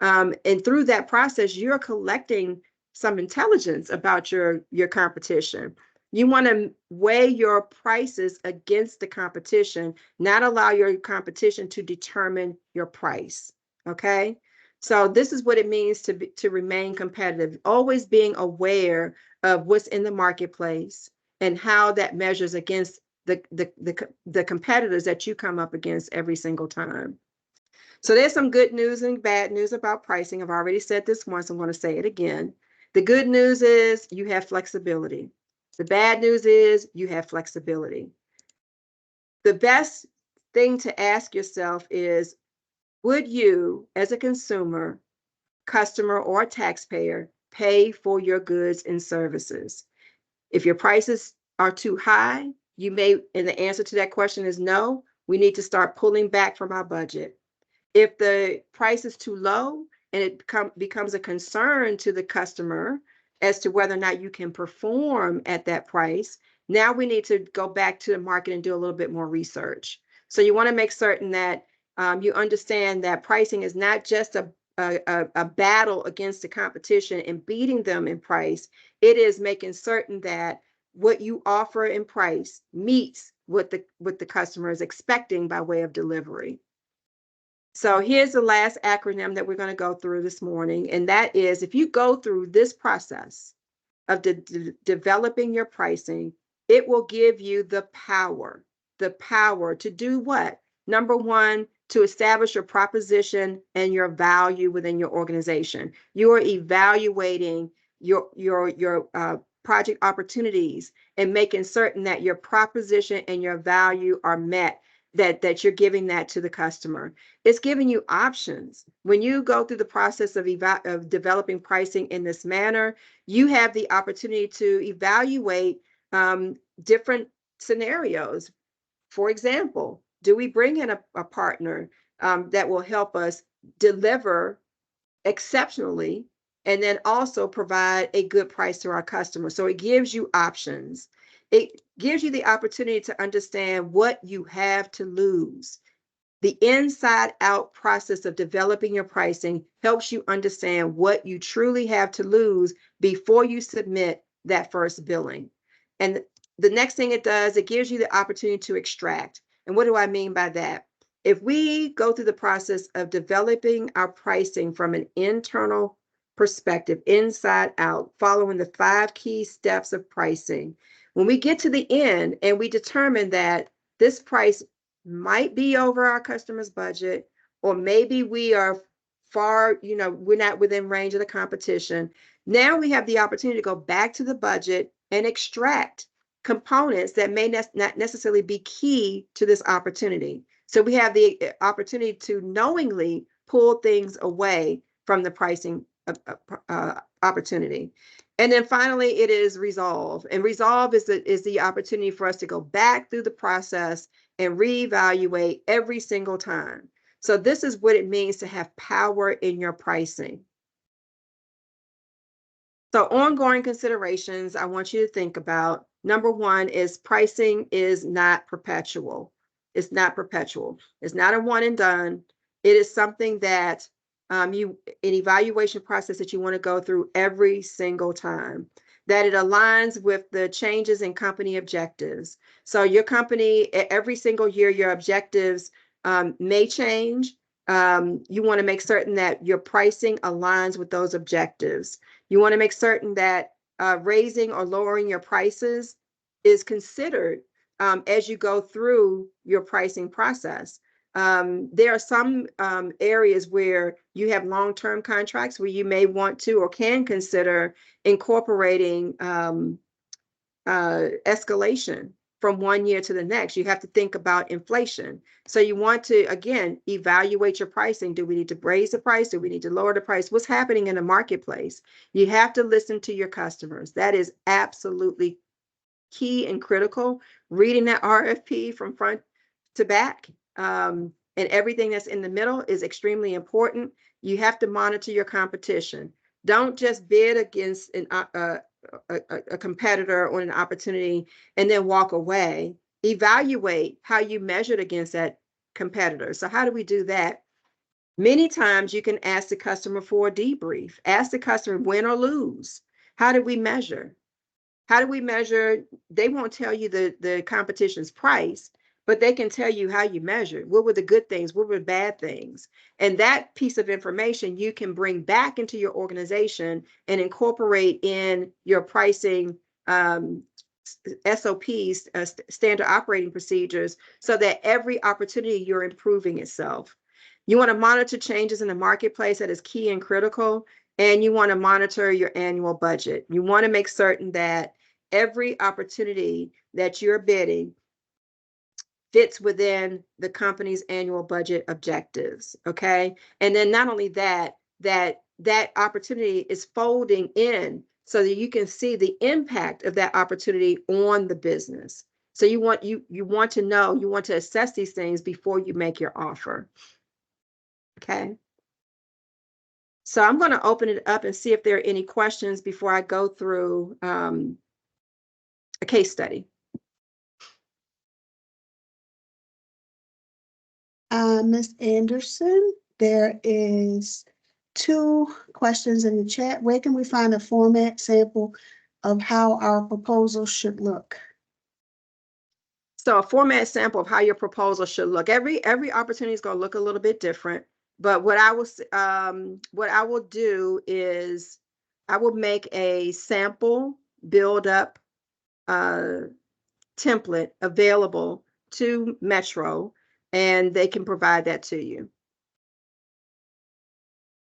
And through that process, you're collecting some intelligence about your competition. You want to weigh your prices against the competition, not allow your competition to determine your price. Okay. So this is what it means to remain competitive, always being aware of what's in the marketplace and how that measures against the competitors that you come up against every single time. So there's some good news and bad news about pricing. I've already said this once, I'm going to say it again. The good news is you have flexibility. The bad news is you have flexibility. The best thing to ask yourself is, would you, as a consumer, customer, or taxpayer, pay for your goods and services? If your prices are too high, you may, and the answer to that question is no, we need to start pulling back from our budget. If the price is too low and it becomes a concern to the customer as to whether or not you can perform at that price, now we need to go back to the market and do a little bit more research. So you want to make certain that you understand that pricing is not just a battle against the competition and beating them in price. It is making certain that what you offer in price meets what the customer is expecting by way of delivery. So here's the last acronym that we're going to go through this morning, and that is, if you go through this process of developing your pricing, it will give you the power to do what? Number one, to establish your proposition and your value within your organization. You are evaluating your project opportunities and making certain that your proposition and your value are met, that you're giving that to the customer. It's giving you options. When you go through the process of developing pricing in this manner, you have the opportunity to evaluate different scenarios. For example, do we bring in a partner that will help us deliver exceptionally and then also provide a good price to our customers? So it gives you options. It gives you the opportunity to understand what you have to lose. The inside out process of developing your pricing helps you understand what you truly have to lose before you submit that first billing. And the next thing it does, it gives you the opportunity to extract. And what do I mean by that? If we go through the process of developing our pricing from an internal perspective, inside out, following the 5 key steps of pricing, when we get to the end and we determine that this price might be over our customer's budget, or maybe we are far, we're not within range of the competition, now we have the opportunity to go back to the budget and extract components that may not necessarily be key to this opportunity. So we have the opportunity to knowingly pull things away from the pricing opportunity. And then finally, it is resolve. And resolve is the opportunity for us to go back through the process and reevaluate every single time. So this is what it means to have power in your pricing. So ongoing considerations I want you to think about. Number one is pricing is not perpetual. It's not perpetual. It's not a one and done. It is something that an evaluation process that you want to go through every single time, that it aligns with the changes in company objectives. So your company, every single year, your objectives may change. You want to make certain that your pricing aligns with those objectives. You want to make certain that raising or lowering your prices is considered as you go through your pricing process. There are some areas where you have long-term contracts where you may want to or can consider incorporating escalation from one year to the next. You have to think about inflation. So you want to, again, evaluate your pricing. Do we need to raise the price? Do we need to lower the price? What's happening in the marketplace? You have to listen to your customers. That is absolutely key and critical. Reading that RFP from front to back and everything that's in the middle is extremely important. You have to monitor your competition. Don't just bid against a competitor on an opportunity and then walk away. Evaluate how you measured against that competitor. So how do we do that? Many times you can ask the customer for a debrief. Ask the customer win or lose. How do we measure? How do we measure? They won't tell you the competition's price, but they can tell you how you measured. What were the good things? What were the bad things? And that piece of information you can bring back into your organization and incorporate in your pricing SOPs, standard operating procedures, so that every opportunity you're improving itself. You want to monitor changes in the marketplace. That is key and critical. And you want to monitor your annual budget. You want to make certain that every opportunity that you're bidding fits within the company's annual budget objectives, okay? And then not only that, that opportunity is folding in so that you can see the impact of that opportunity on the business. So you want to know, you want to assess these things before you make your offer, okay? So I'm going to open it up and see if there are any questions before I go through a case study. Ms. Anderson, there is 2 questions in the chat. Where can we find a format sample of how our proposal should look? So a format sample of how your proposal should look. Every opportunity is going to look a little bit different. But what I will do is I will make a sample build up template available to Metro, and they can provide that to you.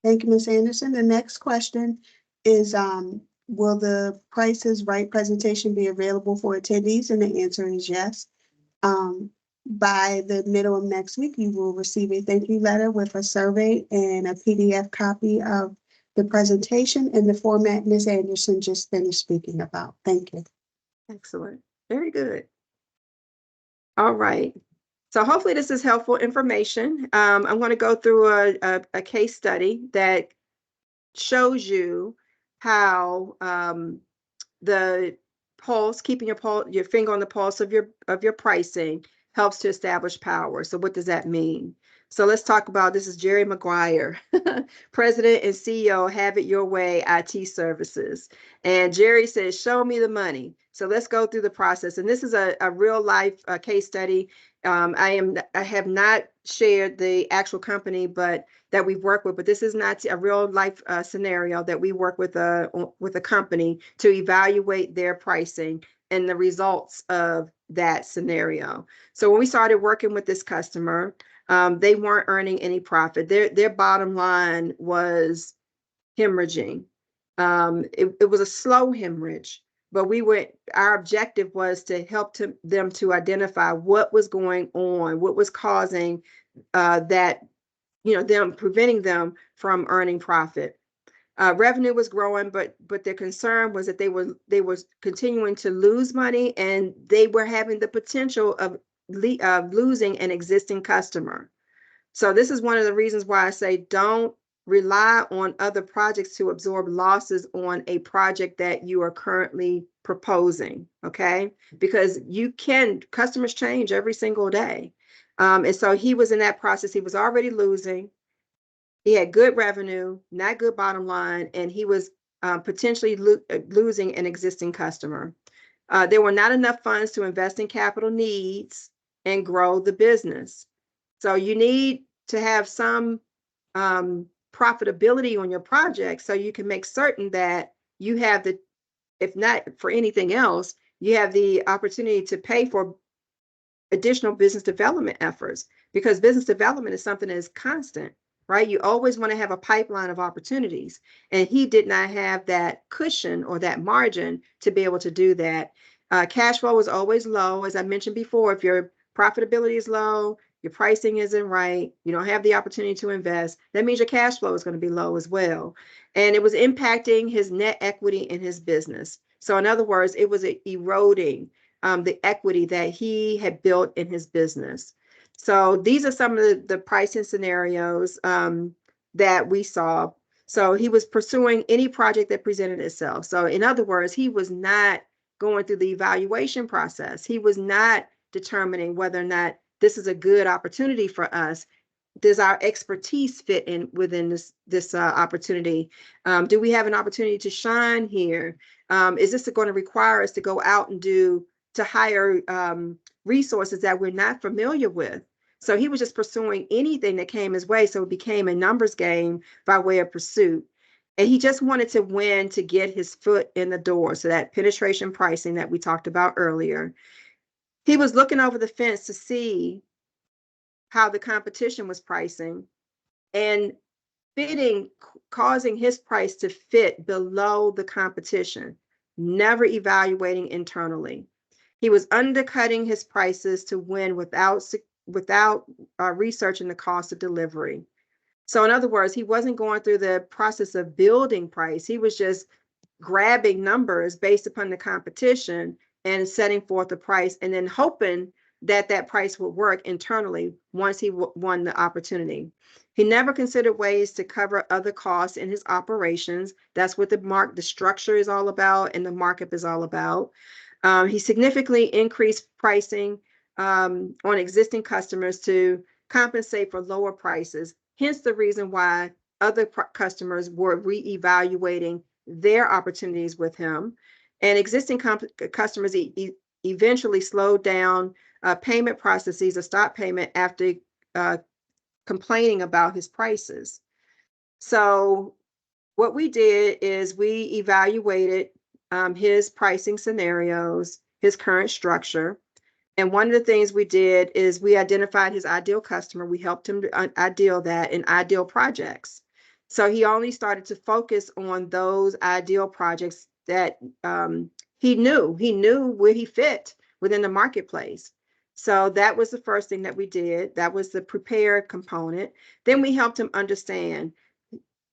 Thank you, Ms. Anderson. The next question is, will the Price is Right presentation be available for attendees? And the answer is yes. By the middle of next week, you will receive a thank you letter with a survey and a PDF copy of the presentation in the format Ms. Anderson just finished speaking about. Thank you. Excellent. Very good. All right. So hopefully this is helpful information. I'm going to go through a case study that shows you how the pulse, keeping your finger on the pulse of your pricing helps to establish power. So what does that mean? So let's talk about, this is Jerry Maguire, President and CEO, Have It Your Way IT Services. And Jerry says, show me the money. So let's go through the process. And this is a real life case study. I have not shared the actual company, but that we've worked with, but this is not a real life scenario that we work with a company to evaluate their pricing and the results of that scenario. So when we started working with this customer, they weren't earning any profit. Their bottom line was hemorrhaging. It was a slow hemorrhage, but our objective was to help them to identify what was going on, what was causing that, them preventing them from earning profit. Revenue was growing, but their concern was that they were continuing to lose money, and they were having the potential of losing an existing customer. So this is one of the reasons why I say don't rely on other projects to absorb losses on a project that you are currently proposing, okay? Because customers change every single day. And so he was in that process. He was already losing. He had good revenue, not good bottom line, and he was potentially losing an existing customer. There were not enough funds to invest in capital needs and grow the business. So you need to have some profitability on your project so you can make certain that you have if not for anything else, you have the opportunity to pay for additional business development efforts, because business development is something that is constant, right? You always want to have a pipeline of opportunities. And he did not have that cushion or that margin to be able to do that. Cash flow was always low. As I mentioned before, if your profitability is low, your pricing isn't right, you don't have the opportunity to invest, that means your cash flow is going to be low as well. And it was impacting his net equity in his business. So in other words, it was eroding the equity that he had built in his business. So these are some of the pricing scenarios that we saw. So he was pursuing any project that presented itself. So in other words, he was not going through the evaluation process. He was not determining whether or not this is a good opportunity for us. Does our expertise fit in within this opportunity? Do we have an opportunity to shine here? Is this going to require us to go out and to hire resources that we're not familiar with? So he was just pursuing anything that came his way. So it became a numbers game by way of pursuit. And he just wanted to win to get his foot in the door. So that penetration pricing that we talked about earlier. He was looking over the fence to see how the competition was pricing and causing his price to fit below the competition, never evaluating internally. He was undercutting his prices to win without researching the cost of delivery. So in other words, he wasn't going through the process of building price. He was just grabbing numbers based upon the competition and setting forth a price and then hoping that that price would work internally once he won the opportunity. He never considered ways to cover other costs in his operations. That's what the structure is all about and the markup is all about. He significantly increased pricing on existing customers to compensate for lower prices. Hence the reason why other customers were reevaluating their opportunities with him. And existing customers eventually slowed down payment processes or stopped payment after complaining about his prices. So what we did is we evaluated his pricing scenarios, his current structure. And one of the things we did is we identified his ideal customer. We helped him to ideal that in ideal projects. So he only started to focus on those ideal projects that he knew where he fit within the marketplace. So that was the first thing that we did. That was the prepared component. Then we helped him understand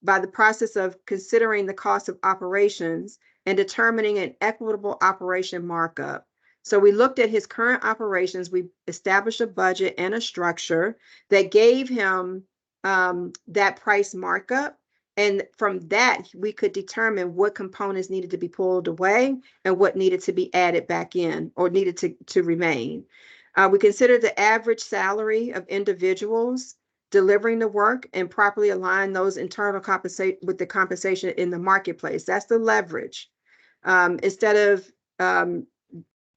by the process of considering the cost of operations and determining an equitable operation markup. So we looked at his current operations. We established a budget and a structure that gave him that price markup. And from that, we could determine what components needed to be pulled away and what needed to be added back in or needed to remain. We considered the average salary of individuals delivering the work and properly align those internal compensation with the compensation in the marketplace. That's the leverage. Instead of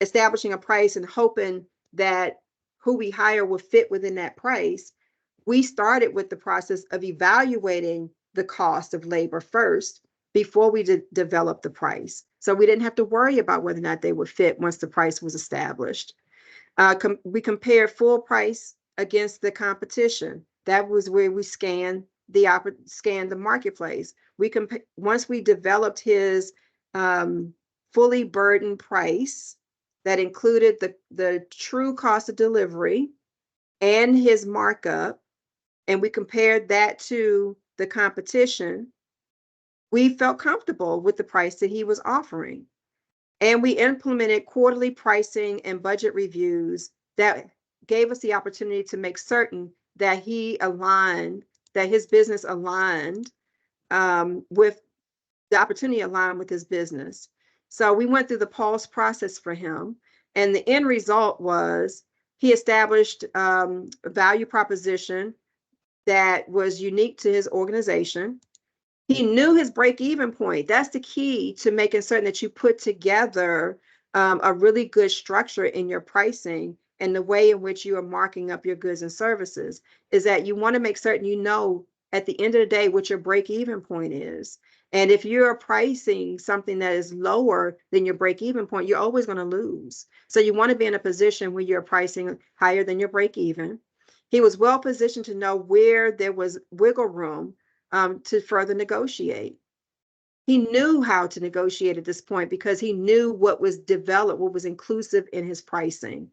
establishing a price and hoping that who we hire will fit within that price, we started with the process of evaluating the cost of labor first before we developed the price. So we didn't have to worry about whether or not they would fit once the price was established. We compared full price against the competition. That was where we scanned the marketplace. Once we developed his fully burdened price that included the true cost of delivery and his markup, and we compared that to the competition, we felt comfortable with the price that he was offering. And we implemented quarterly pricing and budget reviews that gave us the opportunity to make certain that his business aligned with the opportunity aligned with his business. So we went through the pulse process for him. And the end result was he established a value proposition that was unique to his organization. He knew his break-even point. That's the key to making certain that you put together a really good structure in your pricing and the way in which you are marking up your goods and services, is that you want to make certain you know at the end of the day what your break-even point is. And if you're pricing something that is lower than your break-even point, you're always going to lose. So you want to be in a position where you're pricing higher than your break-even. He was well positioned to know where there was wiggle room to further negotiate. He knew how to negotiate at this point because he knew what was developed, what was inclusive in his pricing.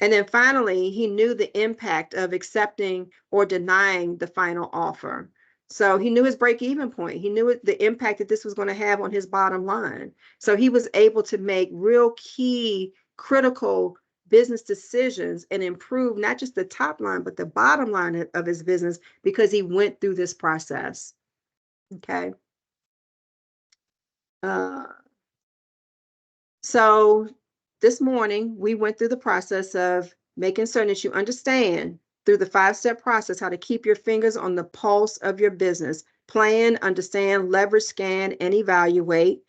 And then finally, he knew the impact of accepting or denying the final offer. So he knew his break-even point. He knew the impact that this was going to have on his bottom line. So he was able to make real key, critical business decisions and improve not just the top line, but the bottom line of his business because he went through this process. Okay. So this morning, we went through the process of making certain that you understand through the 5-step process how to keep your fingers on the pulse of your business. Plan, understand, leverage, scan, and evaluate,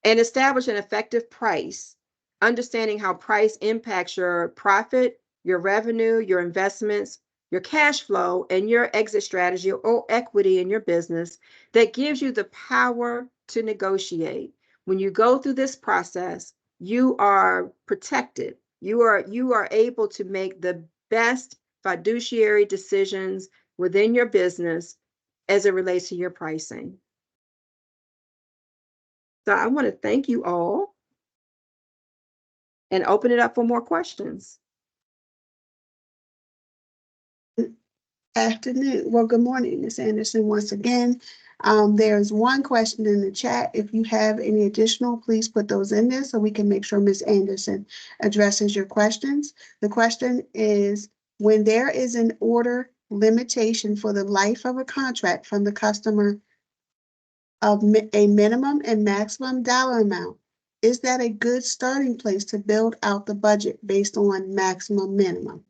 and establish an effective price, understanding how price impacts your profit, your revenue, your investments, your cash flow, and your exit strategy or equity in your business that gives you the power to negotiate. When you go through this process, you are protected. You are able to make the best fiduciary decisions within your business as it relates to your pricing. So I want to thank you all and open it up for more questions. Afternoon. Well, good morning, Ms. Anderson. Once again, there's one question in the chat. If you have any additional, please put those in there so we can make sure Ms. Anderson addresses your questions. The question is, when there is an order limitation for the life of a contract from the customer of a minimum and maximum dollar amount, is that a good starting place to build out the budget based on maximum minimum?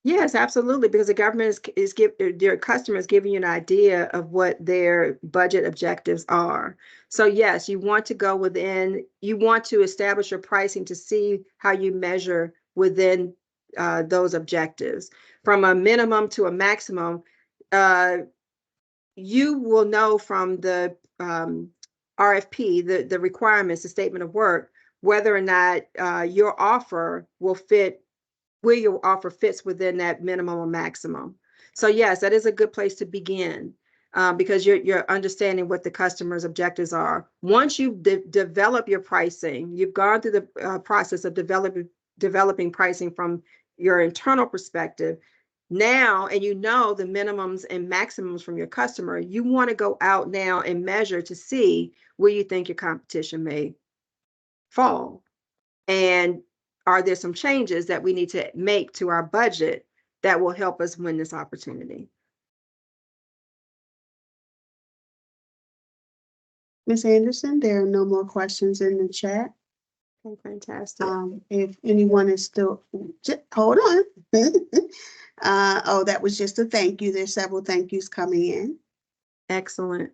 Yes, absolutely, because the government is giving their customers giving you an idea of what their budget objectives are. So yes, you want to go within, you want to establish your pricing to see how you measure within those objectives. From a minimum to a maximum, you will know from the RFP, the requirements, the statement of work, whether or not your offer will fit, where your offer fits within that minimum or maximum. So yes, that is a good place to begin because you're understanding what the customer's objectives are. Once you develop your pricing, you've gone through the process of developing pricing from your internal perspective. Now, and you know the minimums and maximums from your customer, you want to go out now and measure to see where you think your competition may fall. And are there some changes that we need to make to our budget that will help us win this opportunity? Ms. Anderson, there are no more questions in the chat. Okay, fantastic. If anyone is still, hold on. Oh, that was just a thank you. There's several thank yous coming in. Excellent.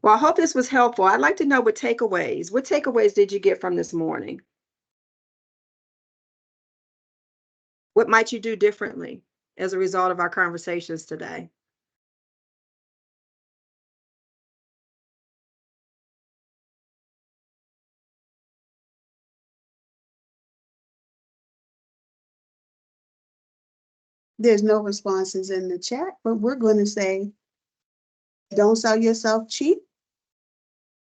Well, I hope this was helpful. I'd like to know what takeaways did you get from this morning? What might you do differently as a result of our conversations today? There's no responses in the chat, but we're going to say, don't sell yourself cheap.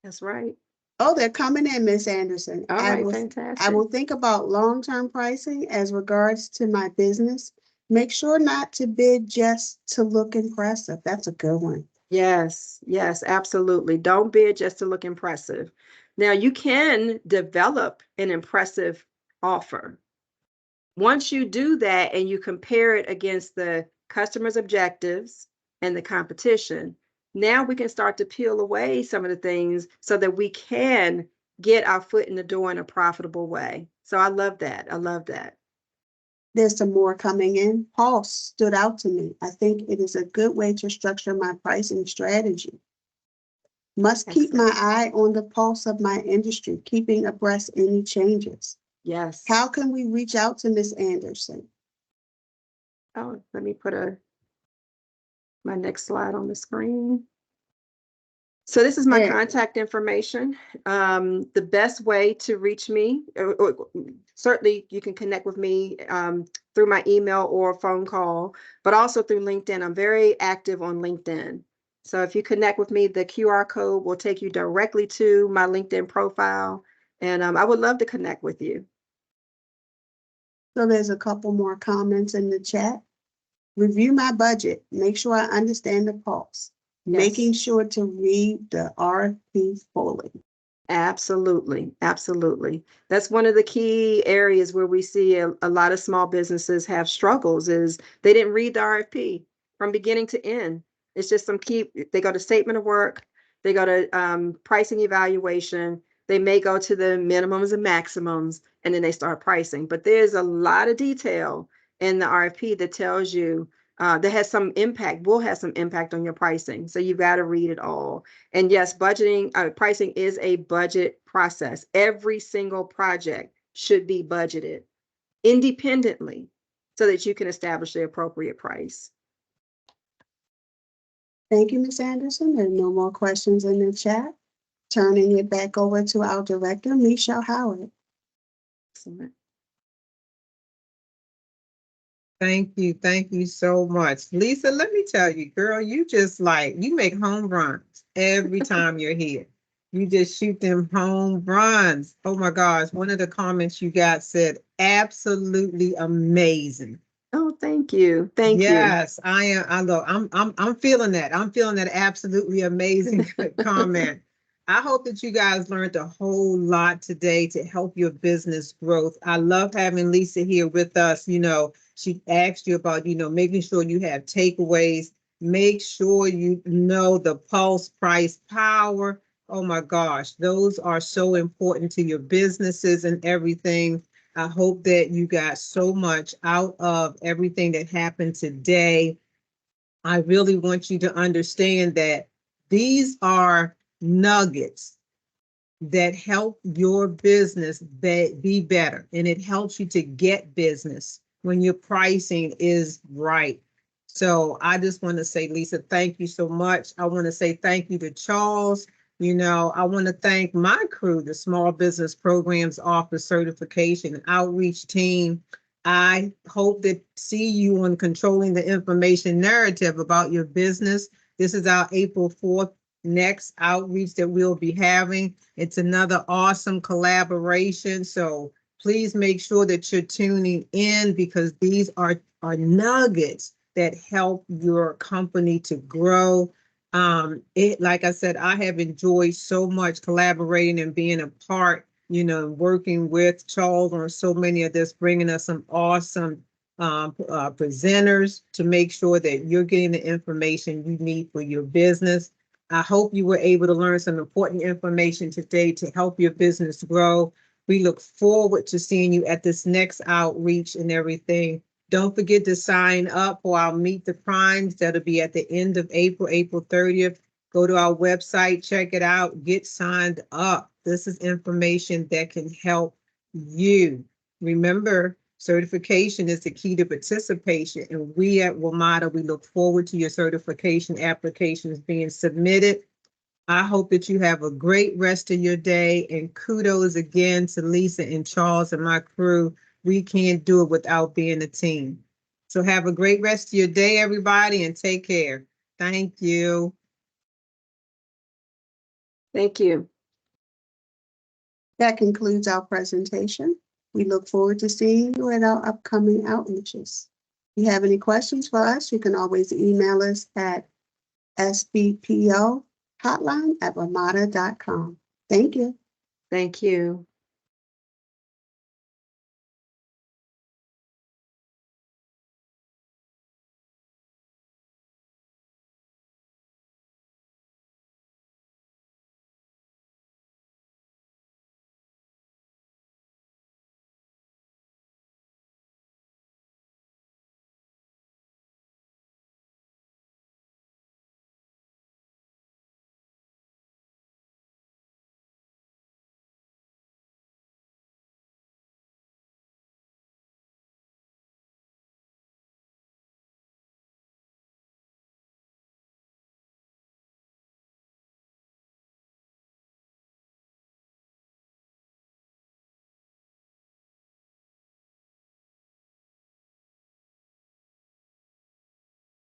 That's right. Oh, they're coming in, Miss Anderson. All right, fantastic. I will think about long-term pricing as regards to my business. Make sure not to bid just to look impressive. That's a good one. Yes, yes, absolutely. Don't bid just to look impressive. Now, you can develop an impressive offer. Once you do that and you compare it against the customer's objectives and the competition, now we can start to peel away some of the things so that we can get our foot in the door in a profitable way. So I love that. I love that. There's some more coming in. Pulse stood out to me. I think it is a good way to structure my pricing strategy. Must keep my eye on the pulse of my industry, keeping abreast any changes. Yes. How can we reach out to Ms. Anderson? Oh, let me put my next slide on the screen. So this is my Yeah. contact information. The best way to reach me, certainly you can connect with me through my email or phone call, but also through LinkedIn. I'm very active on LinkedIn. So if you connect with me, the QR code will take you directly to my LinkedIn profile. And I would love to connect with you. So there's a couple more comments in the chat. Review my budget. Make sure I understand the costs. Making Yes. sure to read the RFP fully. Absolutely, absolutely. That's one of the key areas where we see a lot of small businesses have struggles is they didn't read the RFP from beginning to end. It's just they go to statement of work, they go to pricing evaluation, they may go to the minimums and maximums, and then they start pricing. But there's a lot of detail in the RFP that tells you that has some impact, will have some impact on your pricing. So you've got to read it all. And yes, pricing is a budget process. Every single project should be budgeted independently so that you can establish the appropriate price. Thank you, Ms. Anderson. There are no more questions in the chat. Turning it back over to our director, Michelle Howard. Excellent. Thank you so much. Lisa, let me tell you, girl, you make home runs every time you're here. You just shoot them home runs. Oh my gosh, one of the comments you got said, absolutely amazing. Oh, thank you. Thank you. Yes, I am. I'm feeling that. I'm feeling that absolutely amazing comment. I hope that you guys learned a whole lot today to help your business growth. I love having Lisa here with us. You know, she asked you about, making sure you have takeaways, make sure you know the pulse, price, power. Oh my gosh, those are so important to your businesses and everything. I hope that you got so much out of everything that happened today. I really want you to understand that these are nuggets that help your business be better, and it helps you to get business when your pricing is right. So I just want to say, Lisa, thank you so much. I want to say thank you to Charles. I want to thank my crew, the Small Business Programs Office Certification and Outreach Team. I hope to see you on Controlling the Information Narrative about your business. This is our April 4th next outreach that we'll be having. It's another awesome collaboration. So please make sure that you're tuning in because these are nuggets that help your company to grow. Like I said, I have enjoyed so much collaborating and being a part, working with Charles on so many of this, bringing us some awesome presenters to make sure that you're getting the information you need for your business. I hope you were able to learn some important information today to help your business grow. We look forward to seeing you at this next outreach and everything. Don't forget to sign up for our Meet the Primes. That'll be at the end of April, April 30th. Go to our website, check it out, get signed up. This is information that can help you. Remember, certification is the key to participation, and we at WMATA, we look forward to your certification applications being submitted. I hope that you have a great rest of your day, and kudos again to Lisa and Charles and my crew. We can't do it without being a team. So have a great rest of your day, everybody, and take care. Thank you. Thank you. That concludes our presentation. We look forward to seeing you at our upcoming outreaches. If you have any questions for us, you can always email us at sbpohotline@wmata.com. Thank you. Thank you.